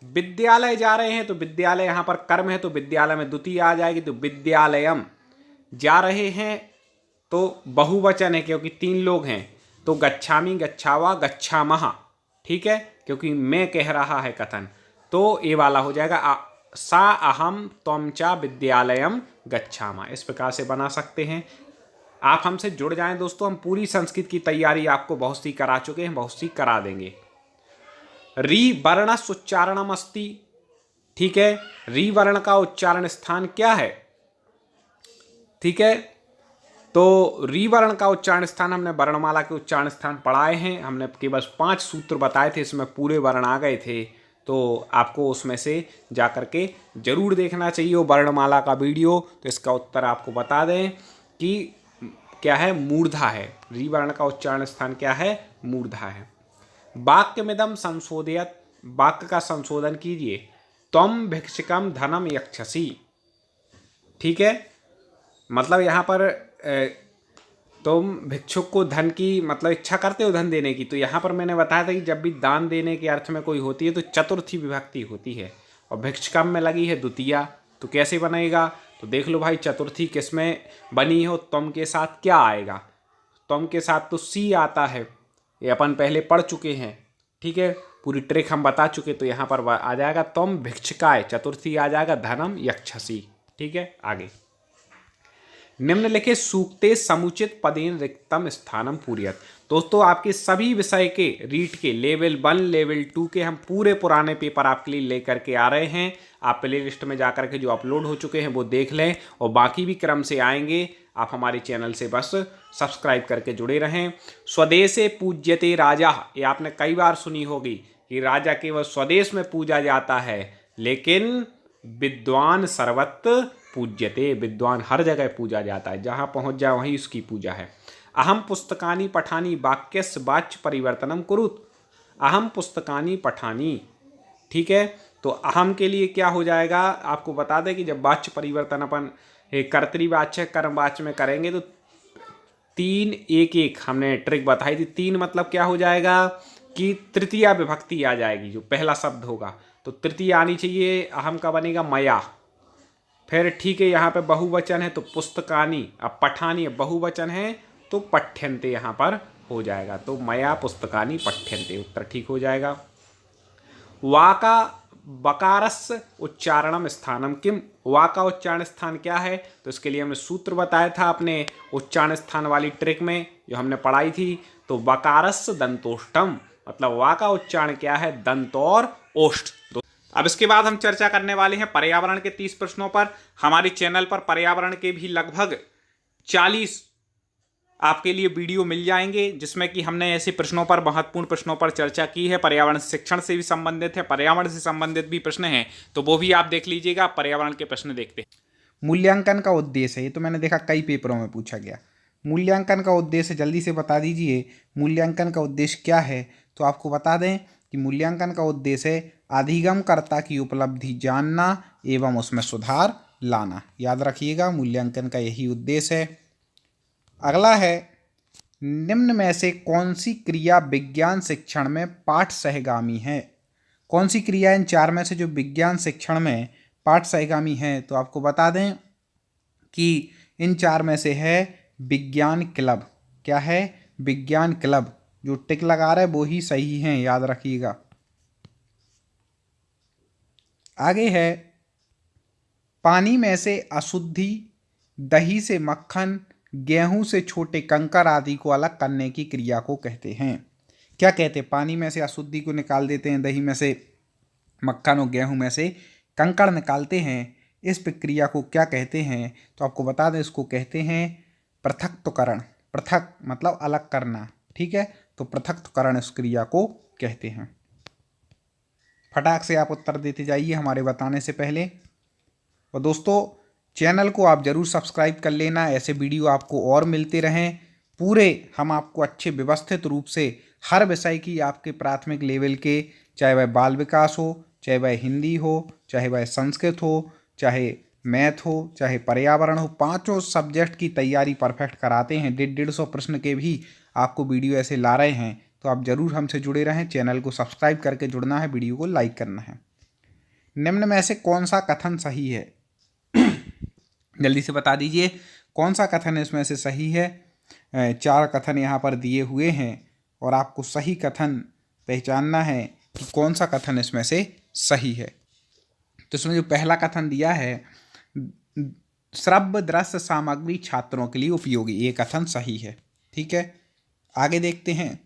विद्यालय जा रहे हैं तो विद्यालय यहाँ पर कर्म है तो विद्यालय में द्वितीय आ जाएगी, तो विद्यालयम। जा रहे हैं तो बहुवचन है क्योंकि 3 लोग हैं, तो गच्छामि गच्छावा गच्छामः। ठीक है, क्योंकि मैं कह रहा है कथन, तो ये वाला हो जाएगा सा अहम त्वम चा विद्यालयम गच्छामः। इस प्रकार से बना सकते हैं। आप हमसे जुड़ जाएं दोस्तों, हम पूरी संस्कृत की तैयारी आपको बहुत सी करा चुके हैं, बहुत सी करा देंगे। री वर्ण उच्चारणम अस्ति। ठीक है, री वर्ण का उच्चारण स्थान क्या है? ठीक है, तो री वर्ण का उच्चारण स्थान हमने वर्णमाला के उच्चारण स्थान पढ़ाए हैं। हमने केवल 5 सूत्र बताए थे, इसमें पूरे वर्ण आ गए थे। तो आपको उसमें से जा कर के जरूर देखना चाहिए वो वर्णमाला का वीडियो। तो इसका उत्तर आपको बता दें कि क्या है? मूर्धा है। री वर्ण का उच्चारण स्थान क्या है? मूर्धा है। वाक्यमिदं संशोधयत्। वाक्य का संशोधन कीजिए। त्वं भिक्षुकं धनम यक्षसि। ठीक है, मतलब यहाँ पर तुम भिक्षुक को धन की मतलब इच्छा करते हो धन देने की। तो यहाँ पर मैंने बताया था कि जब भी दान देने के अर्थ में कोई होती है तो चतुर्थी विभक्ति होती है, और भिक्षुकम में लगी है द्वितीया। तो कैसे बनेगा? तो देख लो भाई, चतुर्थी किसमें बनी हो? तुम के साथ क्या आएगा? तुम के साथ तो सी आता है, ये अपन पहले पढ़ चुके हैं। ठीक है, पूरी ट्रिक हम बता चुके। तो यहाँ पर आ जाएगा तुम भिक्षुकाय, चतुर्थी आ जाएगा धनम यक्षसि। ठीक है, आगे। निम्नलिखित सूक्ते समुचित पदेन रिक्तम स्थानम पूर्यत। दोस्तों, आपके सभी विषय के रीट के लेवल 1 लेवल 2 के हम पूरे पुराने पेपर आपके लिए लेकर के आ रहे हैं। आप प्ले लिस्ट में जाकर के जो अपलोड हो चुके हैं वो देख लें, और बाकी भी क्रम से आएंगे। आप हमारे चैनल से बस सब्सक्राइब करके जुड़े रहें। स्वदेशे पूज्यते राजा, ये आपने कई बार सुनी होगी कि राजा केवल स्वदेश में पूजा जाता है, लेकिन विद्वान सर्वत्र पूज्यते। विद्वान हर जगह पूजा जाता है, जहाँ पहुँच जाए वहीं उसकी पूजा है। अहम पुस्तकानि पठानी वाक्यस्य वाच्य परिवर्तनम कुरुत। अहम पुस्तकानि पठानी। ठीक है, तो अहम के लिए क्या हो जाएगा? आपको बता दें कि जब वाच्य परिवर्तन अपन कर्तृवाच्य कर्मवाच्य में करेंगे तो 3 1 1 हमने ट्रिक बताई थी। 3 मतलब क्या हो जाएगा कि तृतीया विभक्ति आ जाएगी, जो पहला शब्द होगा। तो तृतीय आनी चाहिए। अहम का बनेगा मया। फिर ठीक है, यहाँ पे बहुवचन है तो पुस्तकानी। अब पठानी बहुवचन है तो पठ्यन्ते यहाँ पर हो जाएगा। तो मया पुस्तकानी पठ्यन्ते, उत्तर ठीक हो जाएगा। वाका वकारस्य उच्चारणम स्थानम किम। वा का उच्चारण स्थान क्या है? तो इसके लिए हमने सूत्र बताया था अपने उच्चारण स्थान वाली ट्रिक में, जो हमने पढ़ाई थी। तो वकारस्य दंतोष्टम, मतलब वा का उच्चारण क्या है? दंत और ओष्ठ। अब इसके बाद हम चर्चा करने वाले हैं पर्यावरण के 30 प्रश्नों पर। हमारे चैनल पर पर्यावरण के भी लगभग 40 आपके लिए वीडियो मिल जाएंगे, जिसमें कि हमने ऐसे प्रश्नों पर, महत्वपूर्ण प्रश्नों पर चर्चा की है। पर्यावरण शिक्षण से भी संबंधित है, पर्यावरण से संबंधित भी प्रश्न हैं, तो वो भी आप देख लीजिएगा। पर्यावरण के प्रश्न देखते हैं। मूल्यांकन का उद्देश्य है, ये तो मैंने देखा कई पेपरों में पूछा गया। मूल्यांकन का उद्देश्य जल्दी से बता दीजिए, मूल्यांकन का उद्देश्य क्या है? तो आपको बता दें कि मूल्यांकन का उद्देश्य है अधिगमकर्ता की उपलब्धि जानना एवं उसमें सुधार लाना। याद रखिएगा, मूल्यांकन का यही उद्देश्य है। अगला है, निम्न में से कौन सी क्रिया विज्ञान शिक्षण में पाठ सहगामी है? कौन सी क्रिया इन चार में से जो विज्ञान शिक्षण में पाठ सहगामी है? तो आपको बता दें कि इन चार में से है विज्ञान क्लब। क्या है? विज्ञान क्लब। जो टिक लगा रहे वो ही सही है, याद रखिएगा। आगे है, पानी में से अशुद्धि, दही से मक्खन, गेहूं से छोटे कंकर आदि को अलग करने की क्रिया को कहते हैं। क्या कहते हैं? पानी में से अशुद्धि को निकाल देते हैं, दही में से मक्खन और गेहूं में से कंकड़ निकालते हैं। इस प्रक्रिया को क्या कहते हैं? तो आपको बता दें, इसको कहते हैं पृथक्तकरण। पृथक मतलब अलग करना, ठीक है। तो पृथक्तकरण इस क्रिया को कहते हैं। फटाक से आप उत्तर देते जाइए हमारे बताने से पहले। और दोस्तों, चैनल को आप ज़रूर सब्सक्राइब कर लेना, ऐसे वीडियो आपको और मिलते रहें। पूरे हम आपको अच्छे व्यवस्थित रूप से हर विषय की, आपके प्राथमिक लेवल के, चाहे वह बाल विकास हो, चाहे वह हिंदी हो, चाहे वह संस्कृत हो, चाहे मैथ हो, चाहे पर्यावरण हो, पांचों सब्जेक्ट की तैयारी परफेक्ट कराते हैं। 150 प्रश्न के भी आपको वीडियो ऐसे ला रहे हैं। तो आप ज़रूर हमसे जुड़े रहें। चैनल को सब्सक्राइब करके जुड़ना है, वीडियो को लाइक करना है। निम्न में से कौन सा कथन सही है? जल्दी से बता दीजिए, कौन सा कथन इसमें से सही है? चार कथन यहाँ पर दिए हुए हैं और आपको सही कथन पहचानना है कि कौन सा कथन इसमें से सही है। तो इसमें जो पहला कथन दिया है, श्रव्य दृश्य सामग्री छात्रों के लिए उपयोगी, ये कथन सही है, ठीक है। आगे देखते हैं,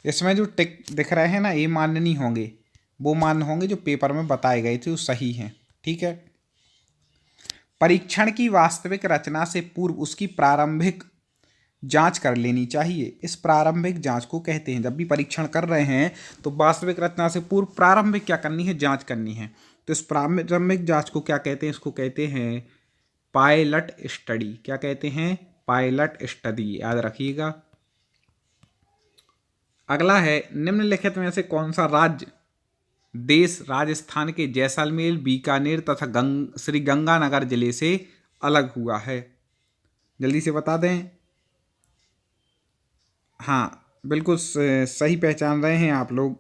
इसमें जो टिक दिख रहे हैं ना, ये मान्य नहीं होंगे, वो मान्य होंगे जो पेपर में बताए गए थे, वो सही हैं, ठीक है। परीक्षण की वास्तविक रचना से पूर्व उसकी प्रारंभिक जांच कर लेनी चाहिए। इस प्रारंभिक जांच को कहते हैं, जब भी परीक्षण कर रहे हैं तो वास्तविक रचना से पूर्व प्रारंभिक क्या करनी है? जांच करनी है। तो इस प्रारंभिक जांच को क्या कहते हैं? इसको कहते हैं पायलट स्टडी। क्या कहते हैं? पायलट स्टडी, याद रखिएगा। अगला है, निम्नलिखित में से कौन सा राज्य देश राजस्थान के जैसलमेर, बीकानेर तथा श्री गंगानगर जिले से अलग हुआ है? जल्दी से बता दें। हाँ, बिल्कुल सही पहचान रहे हैं आप लोग,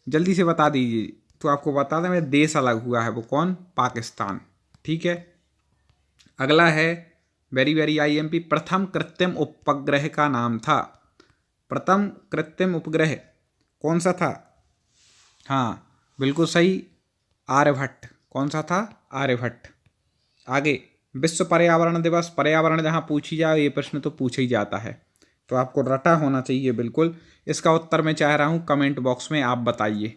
जल्दी से बता दीजिए। तो आपको बता दें, मेरा देश अलग हुआ है, वो कौन? पाकिस्तान, ठीक है। अगला है, वेरी वेरी आईएमपी, प्रथम कृत्रिम उपग्रह का नाम था। प्रथम कृत्रिम उपग्रह कौन सा था? हाँ, बिल्कुल सही, आर्यभट्ट। कौन सा था? आर्यभट्ट। आगे, विश्व पर्यावरण दिवस। पर्यावरण जहाँ पूछी जाए, ये प्रश्न तो पूछा ही जाता है, तो आपको रटा होना चाहिए बिल्कुल। इसका उत्तर मैं चाह रहा हूँ कमेंट बॉक्स में आप बताइए,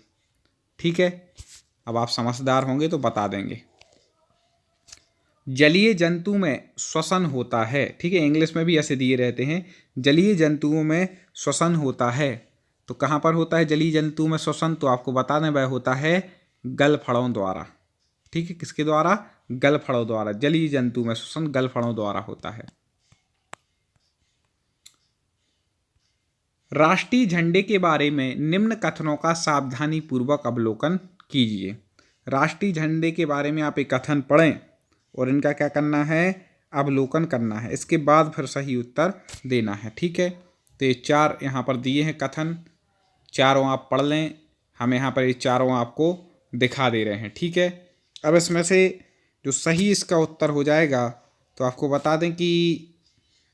ठीक है। अब आप समझदार होंगे तो बता देंगे। जलीय जंतु में श्वसन होता है, ठीक है। इंग्लिश में भी ऐसे दिए रहते हैं, जलीय जंतुओं में श्वसन होता है। तो कहाँ पर होता है जलीय जंतु में श्वसन? तो आपको बता दें, वह होता है गलफड़ों द्वारा, ठीक है। किसके द्वारा? गलफड़ों द्वारा। जलीय जंतु में श्वसन गलफड़ों द्वारा होता है। राष्ट्रीय झंडे के बारे में निम्न कथनों का सावधानी पूर्वक अवलोकन कीजिए। राष्ट्रीय झंडे के बारे में आप एक कथन पढ़ें और इनका क्या करना है? अवलोकन करना है। इसके बाद फिर सही उत्तर देना है, ठीक है। तो ये चार यहाँ पर दिए हैं कथन, चारों आप पढ़ लें। हम यहाँ पर ये चारों आपको दिखा दे रहे हैं, ठीक है। अब इसमें से जो सही इसका उत्तर हो जाएगा, तो आपको बता दें कि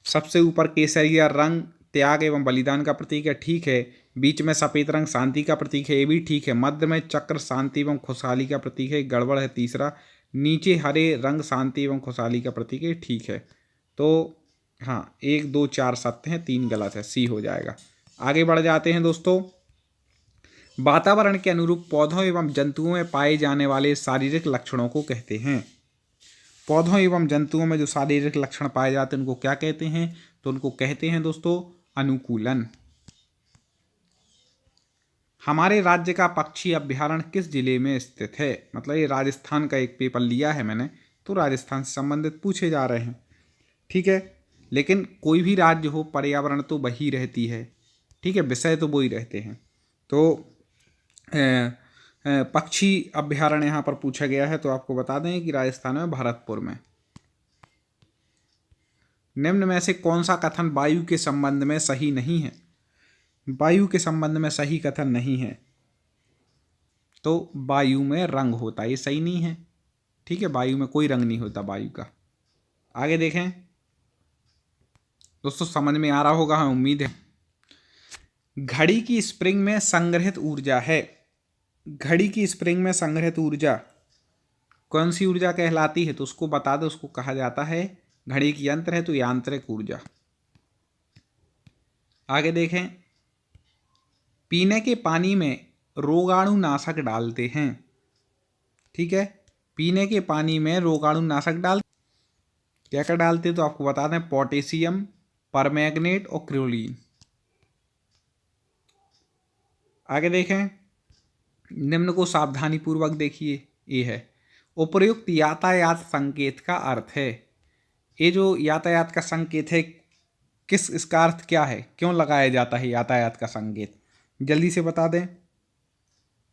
सबसे ऊपर केसरिया रंग त्याग एवं बलिदान का प्रतीक है, ठीक है। बीच में सफ़ेद रंग शांति का प्रतीक है, ये भी ठीक है। मध्य में चक्र शांति एवं खुशहाली का प्रतीक है, गड़बड़ है तीसरा। नीचे हरे रंग शांति एवं खुशहाली का प्रतीक है, ठीक है। तो हाँ, 1 2 4 सत्य हैं, 3 गलत है, सी हो जाएगा। आगे बढ़ जाते हैं दोस्तों। वातावरण के अनुरूप पौधों एवं जंतुओं में पाए जाने वाले शारीरिक लक्षणों को कहते हैं। पौधों एवं जंतुओं में जो शारीरिक लक्षण पाए जाते हैं उनको क्या कहते हैं? तो उनको कहते हैं दोस्तों अनुकूलन। हमारे राज्य का पक्षी अभ्यारण्य किस जिले में स्थित है? मतलब ये राजस्थान का एक पेपर लिया है मैंने, तो राजस्थान से संबंधित पूछे जा रहे हैं, ठीक है। लेकिन कोई भी राज्य हो, पर्यावरण तो वही रहती है, ठीक है, विषय तो वही रहते हैं। तो पक्षी अभ्यारण्य यहाँ पर पूछा गया है, तो आपको बता दें कि राजस्थान में भरतपुर में। निम्न में से कौन सा कथन वायु के संबंध में सही नहीं है? वायु के संबंध में सही कथन नहीं है, तो वायु में रंग होता है, ये सही नहीं है। ठीक है, वायु में कोई रंग नहीं होता वायु का। आगे देखें दोस्तों, समझ में आ रहा होगा, हमें उम्मीद है। घड़ी की स्प्रिंग में संग्रहित ऊर्जा है। घड़ी की स्प्रिंग में संग्रहित ऊर्जा कौन सी ऊर्जा कहलाती है? तो उसको बता दो, उसको कहा जाता है, घड़ी की यंत्र है तो यांत्रिक ऊर्जा। आगे देखें, पीने के पानी में रोगाणुनाशक डालते हैं। ठीक है, पीने के पानी में रोगाणुनाशक क्या क्या डालते हैं? तो आपको बता दें, पोटेशियम, परमैंगनेट और क्लोरीन। आगे देखें, निम्न को सावधानी पूर्वक देखिए। ये है उपर्युक्त यातायात संकेत का अर्थ है। ये जो यातायात का संकेत है, इसका अर्थ क्या है, क्यों लगाया जाता है यातायात का संकेत? जल्दी से बता दें।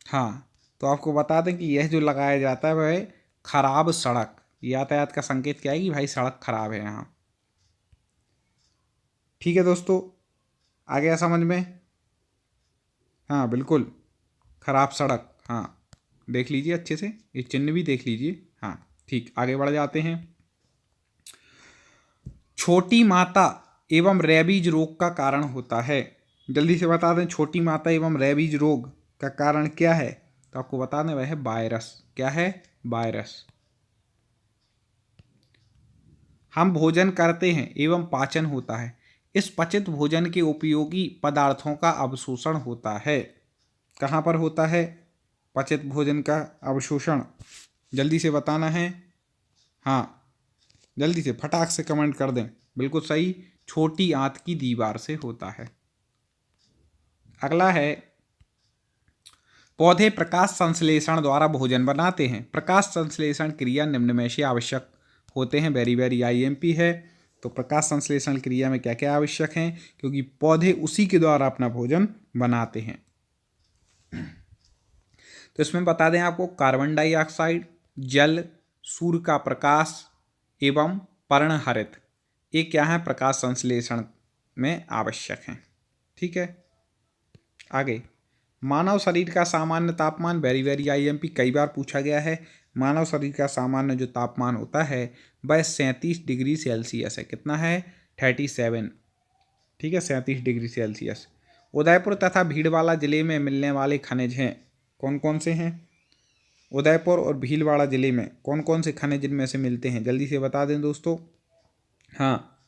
हाँ, तो आपको बता दें कि यह जो लगाया जाता है वह खराब सड़क, यातायात का संकेत क्या है कि भाई सड़क खराब है यहाँ। ठीक है दोस्तों, आ गया समझ में? हाँ बिल्कुल, खराब सड़क। हाँ, देख लीजिए अच्छे से, ये चिन्ह भी देख लीजिए। हाँ ठीक, आगे बढ़ जाते हैं। छोटी माता एवं रेबीज रोग का कारण होता है। जल्दी से बता दें, छोटी माता एवं रेबीज रोग का कारण क्या है? तो आपको बता दें, वह है वायरस। क्या है? वायरस। हम भोजन करते हैं एवं पाचन होता है। इस पचित भोजन के उपयोगी पदार्थों का अवशोषण होता है। कहाँ पर होता है पचित भोजन का अवशोषण? जल्दी से बताना है। हाँ, जल्दी से फटाक से कमेंट कर दें। बिल्कुल सही, छोटी आंत की दीवार से होता है। अगला है, पौधे प्रकाश संश्लेषण द्वारा भोजन बनाते हैं। प्रकाश संश्लेषण क्रिया निम्न में से आवश्यक होते हैं। वेरी वेरी IMP है। तो प्रकाश संश्लेषण क्रिया में क्या क्या आवश्यक हैं? क्योंकि पौधे उसी के द्वारा अपना भोजन बनाते हैं। तो इसमें बता दें आपको, कार्बन डाइऑक्साइड, जल, सूर्य का प्रकाश एवं पर्णहरित, ये क्या है? प्रकाश संश्लेषण में आवश्यक हैं। ठीक है, आगे, मानव शरीर का सामान्य तापमान। वेरी वेरी IMP, कई बार पूछा गया है। मानव शरीर का सामान्य जो तापमान होता है वह 37 डिग्री सेल्सियस है। कितना है? 37। ठीक है, 37 डिग्री सेल्सियस। उदयपुर तथा भीलवाड़ा जिले में मिलने वाले खनिज हैं। कौन कौन से हैं? उदयपुर और भीलवाड़ा जिले में कौन कौन से खनिज इनमें से मिलते हैं? जल्दी से बता दें दोस्तों। हाँ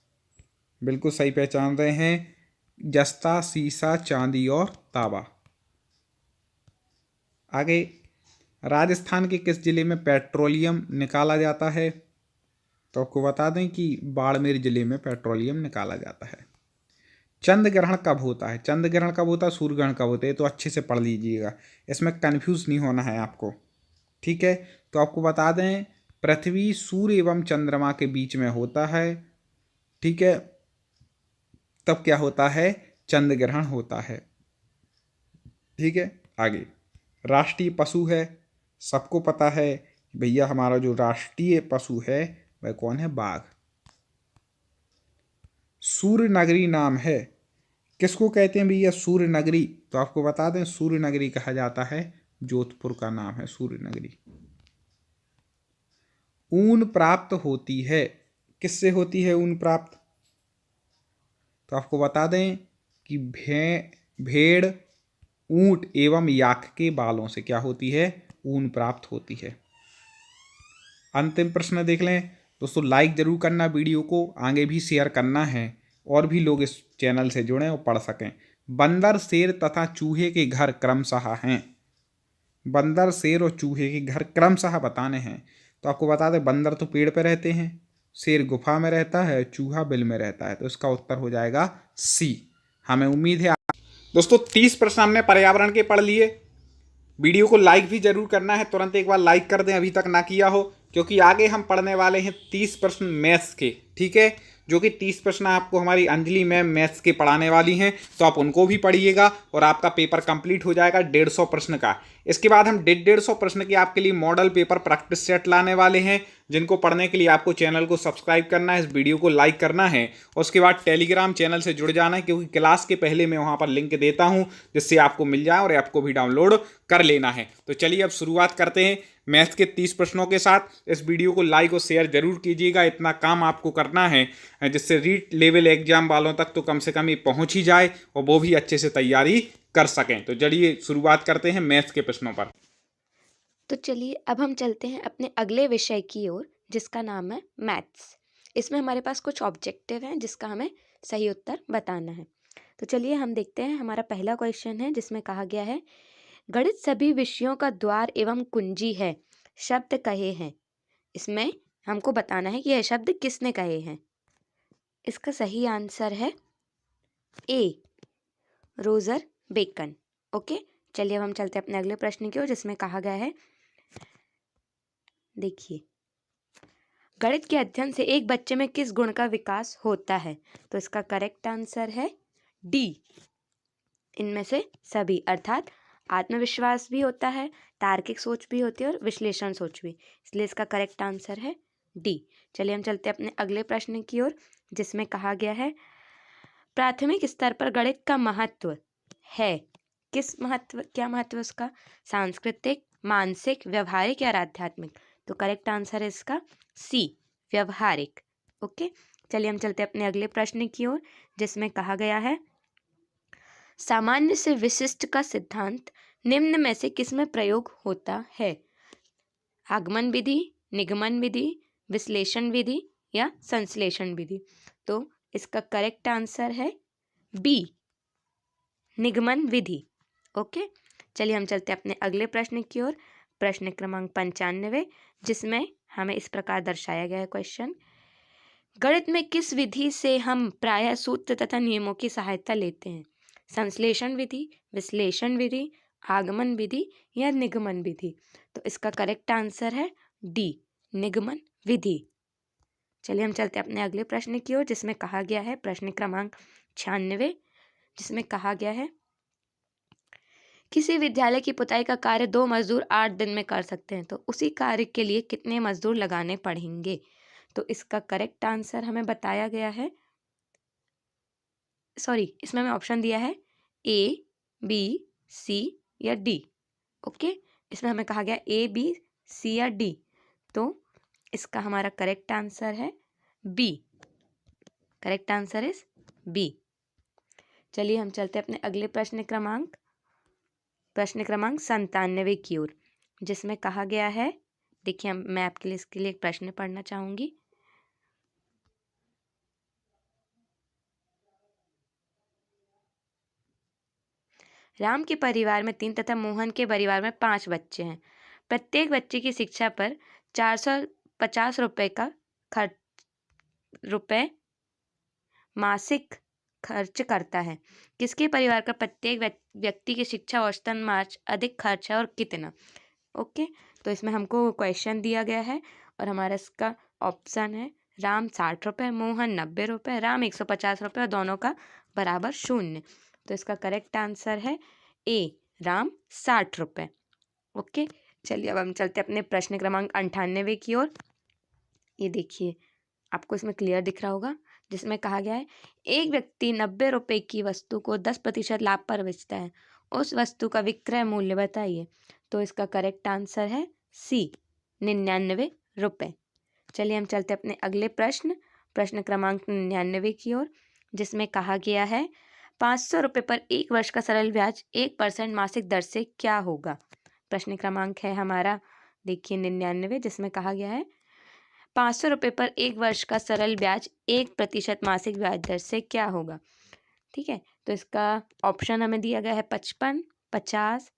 बिल्कुल सही पहचान रहे हैं, जस्ता, सीसा, चांदी और तांबा। आगे, राजस्थान के किस जिले में पेट्रोलियम निकाला जाता है? तो आपको बता दें कि बाड़मेर जिले में पेट्रोलियम निकाला जाता है। चंद्र ग्रहण कब होता है? चंद्र ग्रहण कब होता है, सूर्य ग्रहण कब होता है? तो अच्छे से पढ़ लीजिएगा, इसमें कंफ्यूज नहीं होना है आपको। ठीक है, तो आपको बता दें, पृथ्वी, सूर्य एवं चंद्रमा के बीच में होता है। ठीक है, तब क्या होता है? चंद्र ग्रहण होता है। ठीक है, आगे, राष्ट्रीय पशु है, सबको पता है भैया हमारा जो राष्ट्रीय पशु है वह कौन है? बाघ। सूर्य नगरी नाम है, किसको कहते हैं भैया सूर्य नगरी? तो आपको बता दें, सूर्य नगरी कहा जाता है जोधपुर का नाम है सूर्य नगरी। ऊन प्राप्त होती है, किससे होती है ऊन प्राप्त? तो आपको बता दें कि भेड़, ऊंट एवं याक के बालों से क्या होती है? ऊन प्राप्त होती है। अंतिम प्रश्न देख लें दोस्तों। लाइक जरूर करना, वीडियो को आगे भी शेयर करना है और भी लोग इस चैनल से जुड़ें और पढ़ सकें। बंदर, शेर तथा चूहे के घर क्रमशः हैं। बंदर, शेर और चूहे के घर क्रमशः बताने हैं। तो आपको बता दें, बंदर तो पेड़ पर रहते हैं, शेर गुफा में रहता है, चूहा बिल में रहता है। तो इसका उत्तर हो जाएगा C। हमें उम्मीद है दोस्तों 30 प्रश्न हमने पर्यावरण के पढ़ लिए। वीडियो को लाइक भी जरूर करना है, तुरंत एक बार लाइक कर दें अभी तक ना किया हो, क्योंकि आगे हम पढ़ने वाले हैं 30 प्रश्न मैथ्स के। ठीक है, जो कि 30 प्रश्न आपको हमारी अंजलि मैम मैथ्स के पढ़ाने वाली हैं, तो आप उनको भी पढ़िएगा और आपका पेपर कंप्लीट हो जाएगा 150 प्रश्न का। इसके बाद हम 150 प्रश्न की आपके लिए मॉडल पेपर प्रैक्टिस सेट लाने वाले हैं, जिनको पढ़ने के लिए आपको चैनल को सब्सक्राइब करना है, इस वीडियो को लाइक करना है और उसके बाद टेलीग्राम चैनल से जुड़ जाना है, क्योंकि क्लास के पहले मैं वहां पर लिंक देता हूं जिससे आपको मिल जाए और आपको भी डाउनलोड कर लेना है। तो चलिए अब शुरुआत करते हैं मैथ्स के 30 प्रश्नों के साथ। इस वीडियो को लाइक और शेयर जरूर कीजिएगा, इतना काम आपको करना है जिससे रीट लेवल एग्जाम वालों तक तो कम से कम ये पहुंच ही जाए और वो भी अच्छे से तैयारी कर सकें। तो चलिए शुरुआत करते हैं मैथ्स के प्रश्नों पर। तो चलिए अब हम चलते हैं अपने अगले विषय की ओर, जिसका नाम है मैथ्स। इसमें हमारे पास कुछ ऑब्जेक्टिव हैं जिसका हमें सही उत्तर बताना है। तो चलिए हम देखते हैं। हमारा पहला क्वेश्चन है जिसमें कहा गया है, गणित सभी विषयों का द्वार एवं कुंजी है, शब्द कहे हैं। इसमें हमको बताना है कि यह शब्द किसने कहे हैं। इसका सही आंसर है ए, रोजर बेकन। ओके, चलिए अब हम चलते हैं अपने अगले प्रश्न की ओर, जिसमें कहा गया है, देखिए, गणित के अध्ययन से एक बच्चे में किस गुण का विकास होता है। तो इसका करेक्ट आंसर है डी, इनमें से सभी, अर्थात आत्मविश्वास भी होता है, तार्किक सोच भी होती है और विश्लेषण सोच भी। इसलिए इसका करेक्ट आंसर है डी। चलिए हम चलते हैं अपने अगले प्रश्न की ओर, जिसमें कहा गया है, प्राथमिक स्तर पर गणित का महत्व है। किस महत्व, क्या महत्व उसका? सांस्कृतिक, मानसिक, व्यवहारिक या आध्यात्मिक। तो करेक्ट आंसर है इसका सी, व्यवहारिक। ओके, चलिए हम चलते हैं अपने अगले प्रश्न की ओर, जिसमें कहा गया है, सामान्य से विशिष्ट का सिद्धांत निम्न में से किसमें प्रयोग होता है। आगमन विधि, निगमन विधि, विश्लेषण विधि या संश्लेषण विधि। तो इसका करेक्ट आंसर है बी, निगमन विधि। ओके, चलिए हम चलते हैं अपने अगले प्रश्न की ओर, प्रश्न क्रमांक 95, जिसमें हमें इस प्रकार दर्शाया गया है क्वेश्चन, गणित में किस विधि से हम प्रायः सूत्र तथा नियमों की सहायता लेते हैं। संश्लेषण विधि, विश्लेषण विधि, आगमन विधि या निगमन विधि। तो इसका करेक्ट आंसर है डी, निगमन विधि। चलिए हम चलते हैं अपने अगले प्रश्न की ओर, जिसमें कहा गया है, प्रश्न क्रमांक 96, जिसमें कहा गया है, किसी विद्यालय की पुताई का कार्य 2 मजदूर 8 दिन में कर सकते हैं, तो उसी कार्य के लिए कितने मजदूर लगाने पड़ेंगे। तो इसका करेक्ट आंसर हमें बताया गया है, सॉरी, इसमें हमें ऑप्शन दिया है ए, बी, सी या डी। ओके, इसमें हमें कहा गया ए, बी, सी या डी। तो इसका हमारा करेक्ट आंसर है B, correct answer is B. चलिए हम चलते हैं अपने अगले प्रश्न क्रमांक 97 की ओर, जिसमें कहा गया है, देखिए मैं आपके लिए इसके लिए एक प्रश्न पढ़ना चाहूंगी। राम के परिवार में 3 तथा मोहन के परिवार में 5 बच्चे हैं। प्रत्येक बच्चे की शिक्षा पर 450 रुपये का रुपये मासिक खर्च करता है। किसके परिवार का प्रत्येक व्यक्ति की शिक्षा औसतन मार्च अधिक खर्च है और कितना। ओके, तो इसमें हमको क्वेश्चन दिया गया है और हमारा इसका ऑप्शन है, राम 60 रुपये, मोहन 90 रुपये, राम 150 रुपये और दोनों का बराबर 0। तो इसका करेक्ट आंसर है ए, राम 60 रुपये। ओके, चलिए अब हम चलते हैं अपने प्रश्न क्रमांक 98 की ओर। ये देखिए, आपको इसमें क्लियर दिख रहा होगा, जिसमें कहा गया है, एक व्यक्ति 90 रुपये की वस्तु को 10% लाभ पर बेचता है, उस वस्तु का विक्रय मूल्य बताइए। तो इसका करेक्ट आंसर है सी, 99 रुपये। चलिए हम चलते हैं अपने अगले प्रश्न क्रमांक 99 की ओर, जिसमें कहा गया है, 500 रुपये पर 1 वर्ष का सरल ब्याज 1% मासिक दर से क्या होगा। प्रश्न क्रमांक है हमारा, देखिए 99, जिसमें कहा गया है, 500 रुपये पर 1 वर्ष का सरल ब्याज 1% मासिक ब्याज दर से क्या होगा। ठीक है, तो इसका ऑप्शन हमें दिया गया है 55, 50,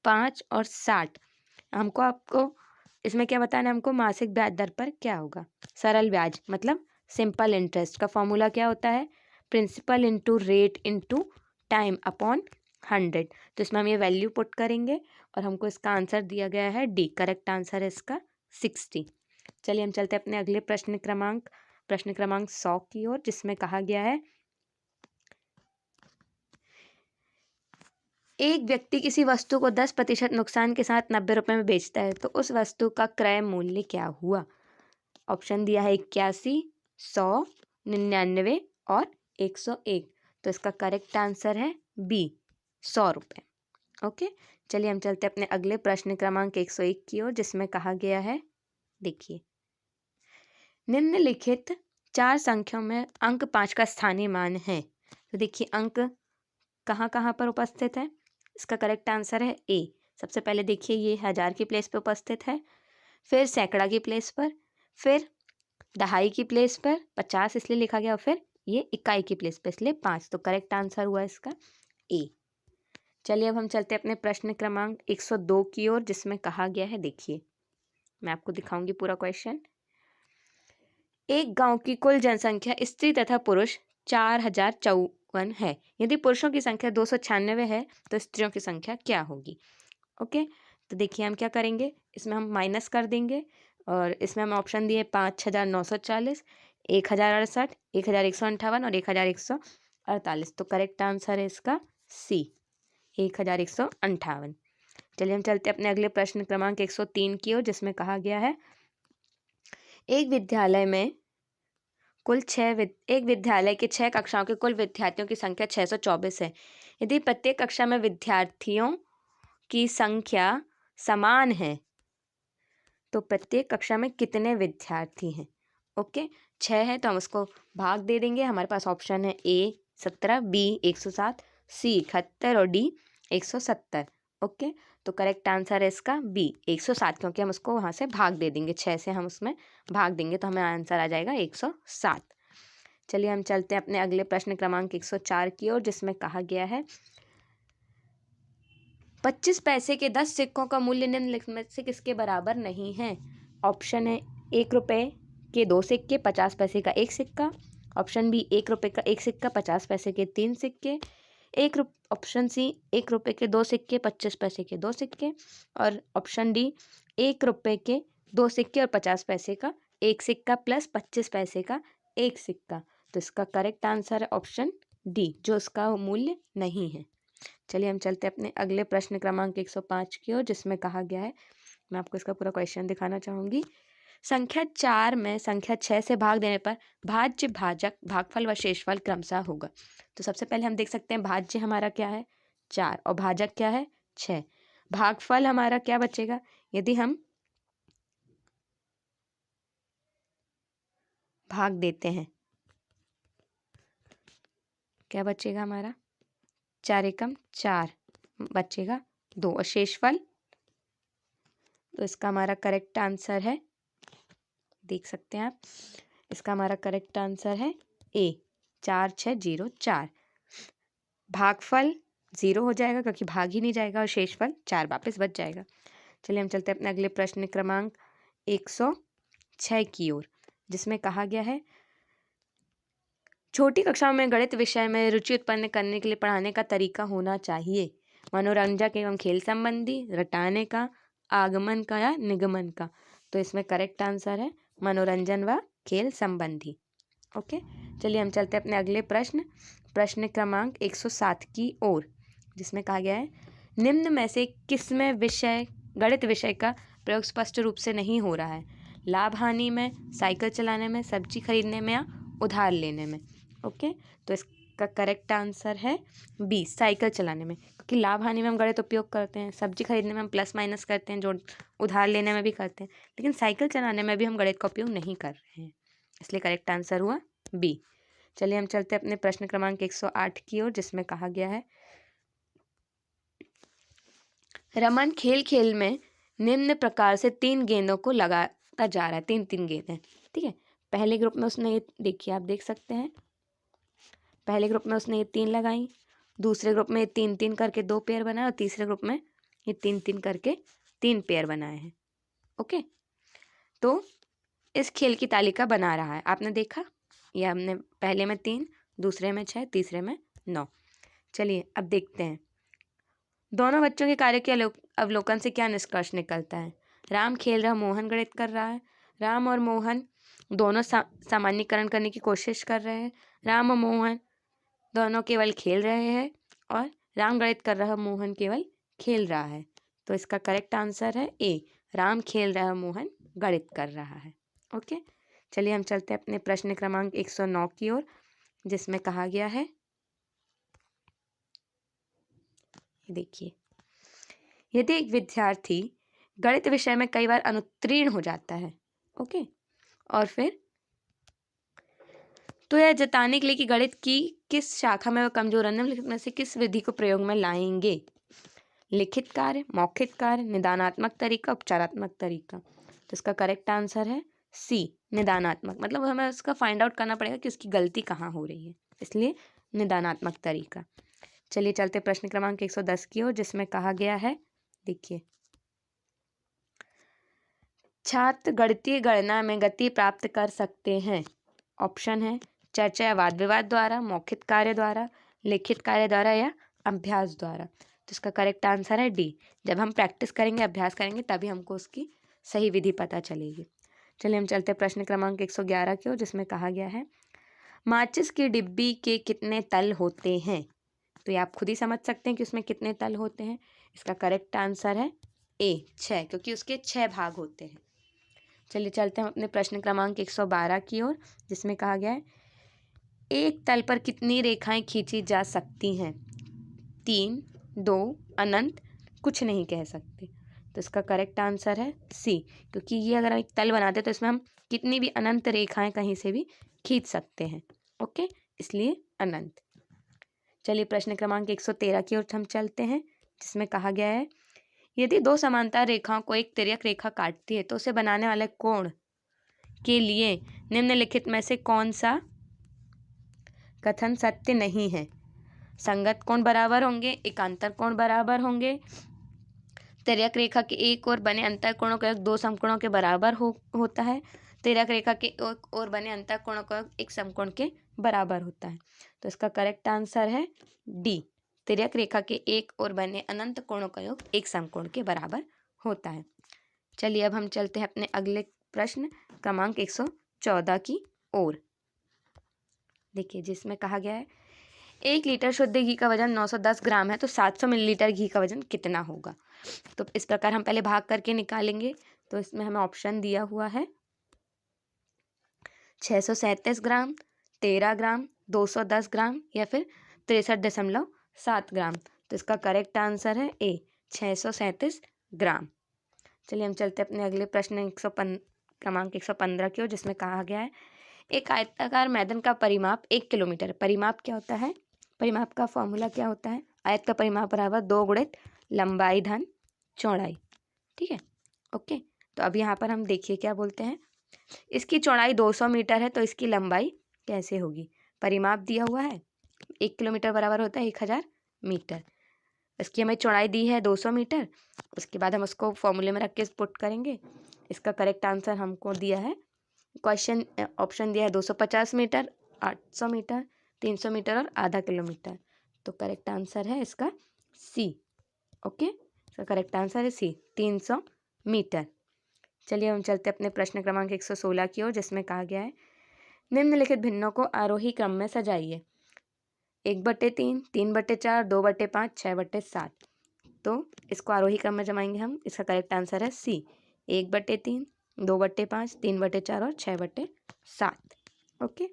5 और 60। आपको इसमें क्या बताना है, हमको मासिक ब्याज दर पर क्या होगा। सरल ब्याज मतलब सिंपल इंटरेस्ट का फॉर्मूला क्या होता है, principal into rate into time upon 100। तो इसमें हम ये वैल्यू पुट करेंगे और हमको इसका आंसर दिया गया है डी, करेक्ट आंसर है इसका 60। चलिए हम चलते हैं अपने अगले प्रश्न क्रमांक प्रश्न क्रमांक 100 की ओर, जिसमें कहा गया है एक व्यक्ति किसी वस्तु को 10% नुकसान के साथ 90 रुपए में बेचता है, तो उस वस्तु का क्रय मूल्य क्या हुआ। ऑप्शन दिया है 81, 100, 99 और 101। तो इसका करेक्ट आंसर है बी, 100 रुपये। ओके, चलिए हम चलते हैं अपने अगले प्रश्न क्रमांक 101 की ओर, जिसमें कहा गया है, देखिए, निम्नलिखित 4 संख्याओं में अंक 5 का स्थानीय मान है। तो देखिए अंक कहाँ कहाँ पर उपस्थित है। इसका करेक्ट आंसर है ए। सबसे पहले देखिए ये 1000 की प्लेस पे उपस्थित है, फिर सैकड़ा की प्लेस पर, फिर दहाई की प्लेस पर, 50 इसलिए लिखा गया, और फिर ये इकाई की प्लेस पे, इसलिए 5। तो करेक्ट आंसर हुआ इसका ए। चलिए अब हम चलते हैं अपने प्रश्न क्रमांक 102 की ओर, जिसमें कहा गया है, देखिए मैं आपको दिखाऊंगी पूरा क्वेश्चन। एक गांव की कुल जनसंख्या स्त्री तथा पुरुष 4054 है। यदि पुरुषों की संख्या 296 है तो स्त्रियों की संख्या क्या होगी। ओके, तो देखिए हम क्या करेंगे, इसमें हम माइनस कर देंगे और इसमें हम ऑप्शन दिए 5940, 1068, 1158 और 1148। तो करेक्ट आंसर है इसका सी, 1158। चलिए हम चलते हैं अपने अगले प्रश्न क्रमांक 103 की ओर, जिसमें कहा गया है एक विद्यालय के 6 कक्षाओं के कुल विद्यार्थियों की संख्या 624 है। यदि प्रत्येक कक्षा में विद्यार्थियों की संख्या समान है तो प्रत्येक कक्षा में कितने विद्यार्थी हैं। ओके, 6 है तो हम उसको भाग दे देंगे। हमारे पास ऑप्शन है ए 17, बी 107, सी 71 और डी 170। ओके, तो करेक्ट आंसर है इसका बी 107, क्योंकि हम उसको वहाँ से भाग दे देंगे, 6 से हम उसमें भाग देंगे तो हमें आंसर आ जाएगा 107। चलिए हम चलते हैं अपने अगले प्रश्न क्रमांक 104 की ओर, जिसमें कहा गया है 25 पैसे के 10 सिक्कों का मूल्य निम्नलिखित में से किसके बराबर नहीं है। ऑप्शन है 1 रुपये के 2 सिक्के, 50 पैसे का 1 सिक्का। ऑप्शन बी 1 रुपये का 1 सिक्का, 50 पैसे के 3 सिक्के। ऑप्शन सी 1 रुपये के 2 सिक्के, 25 पैसे के 2 सिक्के। और ऑप्शन डी 1 रुपये के 2 सिक्के और 50 पैसे का 1 सिक्का प्लस 25 पैसे का 1 सिक्का। तो इसका करेक्ट आंसर है ऑप्शन डी, जो इसका मूल्य नहीं है। चलिए हम चलते हैं अपने अगले प्रश्न क्रमांक 105 की ओर, जिसमें कहा गया है, मैं आपको इसका पूरा क्वेश्चन दिखाना चाहूँगी। संख्या 4 में संख्या 6 से भाग देने पर भाज्य, भाजक, भागफल व शेषफल क्रमशः होगा। तो सबसे पहले हम देख सकते हैं भाज्य हमारा क्या है 4 और भाजक क्या है 6। भागफल हमारा क्या बचेगा, यदि हम भाग देते हैं क्या बचेगा हमारा 4 एकम 4 बचेगा 2 और शेषफल, तो इसका हमारा करेक्ट आंसर है, देख सकते हैं आप, इसका हमारा करेक्ट आंसर है ए 4604। भागफल 0 हो जाएगा क्योंकि भाग ही नहीं जाएगा और शेषफल 4 वापस बच जाएगा। चलिए हम चलते हैं अपने अगले प्रश्न क्रमांक 106 की ओर, जिसमें कहा गया है छोटी कक्षाओं में गणित विषय में रुचि उत्पन्न करने के लिए पढ़ाने का तरीका होना चाहिए। मनोरंजक एवं खेल संबंधी, रटाने का, आगमन का या निगमन का। तो इसमें करेक्ट आंसर है मनोरंजन व खेल संबंधी। ओके, चलिए हम चलते हैं अपने अगले प्रश्न क्रमांक 107 की ओर, जिसमें कहा गया है निम्न में से किसमें गणित विषय का प्रयोग स्पष्ट रूप से नहीं हो रहा है। लाभ हानि में, साइकिल चलाने में, सब्जी खरीदने में या उधार लेने में। ओके, तो इसका करेक्ट आंसर है बी साइकिल चलाने में, क्योंकि लाभ हानि में हम गणित उपयोग करते हैं, सब्जी खरीदने में हम प्लस माइनस करते हैं, जो उधार लेने में भी करते हैं, लेकिन साइकिल चलाने में भी हम गणित का उपयोग नहीं कर रहे हैं, इसलिए करेक्ट आंसर हुआ बी। चलिए हम चलते हैं अपने प्रश्न क्रमांक 108 की ओर, जिसमें कहा गया है रमन खेल में निम्न प्रकार से 3 गेंदों को लगाता जा रहा है, 3 गेंदें, ठीक है। पहले ग्रुप में उसने ये देखिए, आप देख सकते हैं, पहले ग्रुप में उसने ये 3 लगाई, दूसरे ग्रुप में 3 करके 2 पेयर बनाए और तीसरे ग्रुप में ये 3 करके 3 पेयर बनाए हैं। ओके, तो इस खेल की तालिका बना रहा है, आपने देखा, ये हमने पहले में 3, दूसरे में 6, तीसरे में 9। चलिए अब देखते हैं दोनों बच्चों के कार्य के अवलोकन से क्या निष्कर्ष निकलता है। राम खेल रहा, मोहन गणित कर रहा है। राम और मोहन दोनों सामान्यीकरण करने की कोशिश कर रहे हैं। राम और मोहन दोनों केवल खेल रहे हैं और राम गणित कर रहा, मोहन केवल खेल रहा है। तो इसका करेक्ट आंसर है ए, राम खेल रहा है, मोहन गणित कर रहा है। ओके, चलिए हम चलते हैं अपने प्रश्न क्रमांक 109 की ओर, जिसमें कहा गया है, देखिए, यदि एक विद्यार्थी गणित विषय में कई बार अनुत्तीर्ण हो जाता है, ओके, और फिर तो यह जताने के लिए कि गणित की किस शाखा में वह कमजोर है, निम्नलिखित में से किस विधि को प्रयोग में लाएंगे? लिखित कार्य, मौखिक कार्य, निदानात्मक तरीका, उपचारात्मक तरीका। तो इसका करेक्ट आंसर है सी, निदानात्मक। मतलब हमें उसका फाइंड आउट करना पड़ेगा कि उसकी गलती कहाँ हो रही है, इसलिए निदानात्मक तरीका। चलिए चलते प्रश्न क्रमांक 110 की ओर, जिसमें कहा गया है, देखिए, छात्र गणितीय गणना में गति प्राप्त कर सकते हैं। ऑप्शन है चर्चा या वाद विवाद द्वारा, मौखिक कार्य द्वारा, लिखित कार्य द्वारा या अभ्यास द्वारा। तो इसका करेक्ट आंसर है डी, जब हम प्रैक्टिस करेंगे, अभ्यास करेंगे, तभी हमको उसकी सही विधि पता चलेगी। चलिए हम चलते प्रश्न क्रमांक 111 की ओर, जिसमें कहा गया है, माचिस की डिब्बी के कितने तल होते हैं? तो ये आप खुद ही समझ सकते हैं कि उसमें कितने तल होते हैं। इसका करेक्ट आंसर है ए, 6, क्योंकि उसके 6 भाग होते हैं। चलिए चलते हैं अपने प्रश्न क्रमांक 112 की ओर, जिसमें कहा गया है, एक तल पर कितनी रेखाएं खींची जा सकती हैं? 3, 2, अनंत, कुछ नहीं कह सकते। तो इसका करेक्ट आंसर है सी, क्योंकि ये अगर एक तल बनाते तो इसमें हम कितनी भी अनंत रेखाएं कहीं से भी खींच सकते हैं। ओके, इसलिए अनंत। चलिए प्रश्न क्रमांक 113 की ओर हम चलते हैं, जिसमें कहा गया है, यदि दो समांतर रेखाओं को एक तिर्यक रेखा काटती है तो उसे बनाने वाले कोण के लिए निम्नलिखित में से कौन सा कथन सत्य नहीं है? संगत कोण बराबर होंगे, एकांतर कोण बराबर होंगे, तिर्यक रेखा के एक ओर बने अंतर कोणों का योग दो समकोणों के बराबर होता है, तिर्यक रेखा के एक ओर बने अंतर कोणों का योग एक समकोण के बराबर होता है। तो इसका करेक्ट आंसर है डी, तिर्यक रेखा के एक ओर बने अनंत कोणों का योग एक समकोण के बराबर होता है। चलिए अब हम चलते हैं अपने अगले प्रश्न क्रमांक 114 की ओर, देखिए, जिसमें कहा गया है, 1 लीटर शुद्ध घी का वजन 910 ग्राम है, तो 700 मिलीलीटर घी का वजन कितना होगा? तो इस प्रकार हम पहले भाग करके निकालेंगे। तो इसमें हमें ऑप्शन दिया हुआ है 637 ग्राम, 13 ग्राम, 210 ग्राम या फिर 63.7 ग्राम। तो इसका करेक्ट आंसर है ए, 637 ग्राम। चलिए हम चलते अपने अगले प्रश्न क्रमांक 115 की ओर, जिसमें कहा गया है, एक आयताकार मैदान का परिमाप 1 किलोमीटर। परिमाप क्या होता है? परिमाप का फॉर्मूला क्या होता है? आयत का परिमाप बराबर 2 गुणित लंबाई धन चौड़ाई। ठीक है, ओके। तो अब यहाँ पर हम देखिए क्या बोलते हैं, इसकी चौड़ाई 200 मीटर है, तो इसकी लंबाई कैसे होगी? परिमाप दिया हुआ है 1 किलोमीटर बराबर होता है 1000 मीटर, इसकी हमें चौड़ाई दी है 200 मीटर। उसके बाद हम उसको फॉर्मूले में रख के पुट करेंगे। इसका करेक्ट आंसर हमको दिया है, क्वेश्चन ऑप्शन दिया है 250 मीटर, 800 मीटर, 300 मीटर और आधा किलोमीटर। तो करेक्ट आंसर है इसका सी। ओके, इसका करेक्ट आंसर है सी, 300 मीटर। चलिए हम चलते अपने प्रश्न क्रमांक 116 की ओर, जिसमें कहा गया है, निम्नलिखित भिन्नों को आरोही क्रम में सजाइए। 1/3, 3/4, 2/5, 6/7। तो इसको आरोही क्रम में जमाएंगे हम। इसका करेक्ट आंसर है सी, 1/3, 2/5, 3/4 और 6/7। ओके,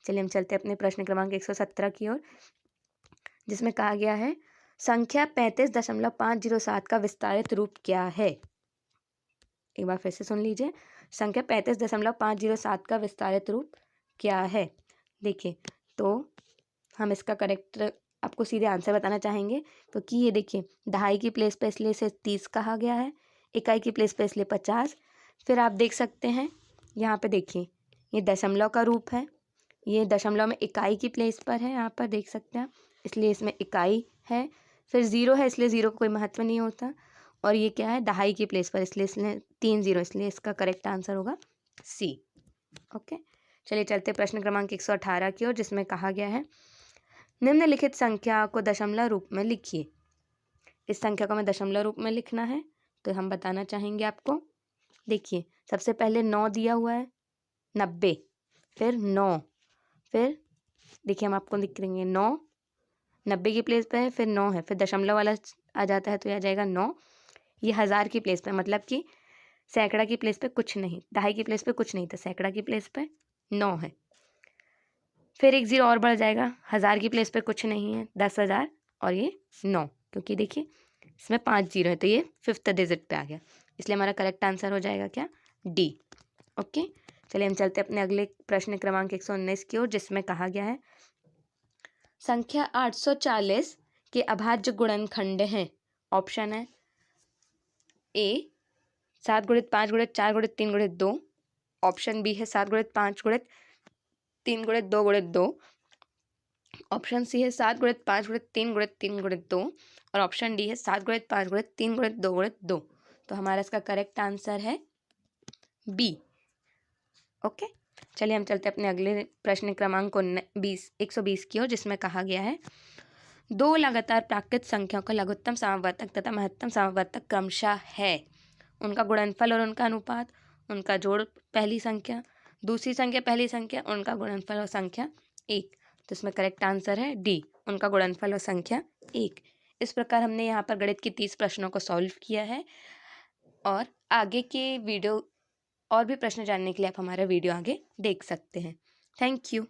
चलिए हम चलते अपने प्रश्न क्रमांक 117 की ओर, जिसमें कहा गया है, संख्या 35.507 का विस्तारित रूप क्या है? एक बार फिर से सुन लीजिए, संख्या 35.507 का विस्तारित रूप क्या है? देखिए, तो हम इसका करेक्ट आपको सीधे आंसर बताना चाहेंगे, क्योंकि ये देखिए, दहाई की प्लेस पे इसलिए इसे 30 कहा गया है, इकाई की प्लेस पे इसलिए 50। फिर आप देख सकते हैं यहाँ पे, देखिए, ये दशमलव का रूप है, ये दशमलव में इकाई की प्लेस पर है, यहाँ पर देख सकते हैं, इसलिए इसमें इकाई है। फिर 0 है, इसलिए 0 का कोई महत्व नहीं होता। और ये क्या है, दहाई की प्लेस पर, इसलिए 3 0, इसलिए इसका करेक्ट आंसर होगा सी। ओके, चलिए चलते प्रश्न क्रमांक 118 की ओर, जिसमें कहा गया है, निम्नलिखित संख्या को दशमलव रूप में लिखिए। इस संख्या को हमें दशमलव रूप में लिखना है, तो हम बताना चाहेंगे आपको। देखिए, सबसे पहले 9 दिया हुआ है, 90, फिर 9, फिर देखिए हम आपको लिख देंगे 9, 90 की प्लेस पे है, फिर 9 है, फिर दशमलव वाला आ जाता है तो ये आ जाएगा 9। ये 1000 की प्लेस पे, मतलब कि सैकड़ा की प्लेस पे कुछ नहीं, दहाई की प्लेस पे कुछ नहीं था, सैकड़ा की प्लेस पे 9 है। फिर एक 0 और बढ़ जाएगा, 1000 की प्लेस पे कुछ नहीं है, 10,000 और ये 9, क्योंकि देखिए इसमें 5 0 है तो ये 5th डिजिट पे आ गया, इसलिए हमारा करेक्ट आंसर हो जाएगा क्या, डी। ओके, चलिए हम चलते हैं अपने अगले प्रश्न क्रमांक 119 की ओर, जिसमें कहा गया है संख्या 840 के अभाज्य गुणनखंड हैं। ऑप्शन है ए 7 गुणित 5 गुणित 4 गुणित 3 गुणित 2, ऑप्शन बी है 7 गुणित 5 गुणित 3 गुणित 2 गुणित 2, ऑप्शन सी है 7 गुणित 5 गुणित 3 गुणित 3 गुणित 2, और ऑप्शन डी है 7 गुणित 5 गुणित 3 गुणित 2 गुणित 2। तो हमारा इसका करेक्ट आंसर है बी। ओके, चलिए हम चलते हैं अपने अगले प्रश्न क्रमांक 120 की ओर, जिसमें कहा गया है दो लगातार प्राकृत संख्याओं का लघुत्तम समावर्तक तथा महत्तम समावर्तक क्रमशः है, उनका गुणनफल और उनका अनुपात, उनका जोड़ पहली संख्या, दूसरी संख्या पहली संख्या, उनका गुणनफल और संख्या 1। तो इसमें करेक्ट आंसर है डी, उनका गुणनफल और संख्या 1। इस प्रकार हमने यहाँ पर गणित की 30 प्रश्नों को सॉल्व किया है, और आगे के वीडियो और भी प्रश्न जानने के लिए आप हमारा वीडियो आगे देख सकते हैं। Thank you.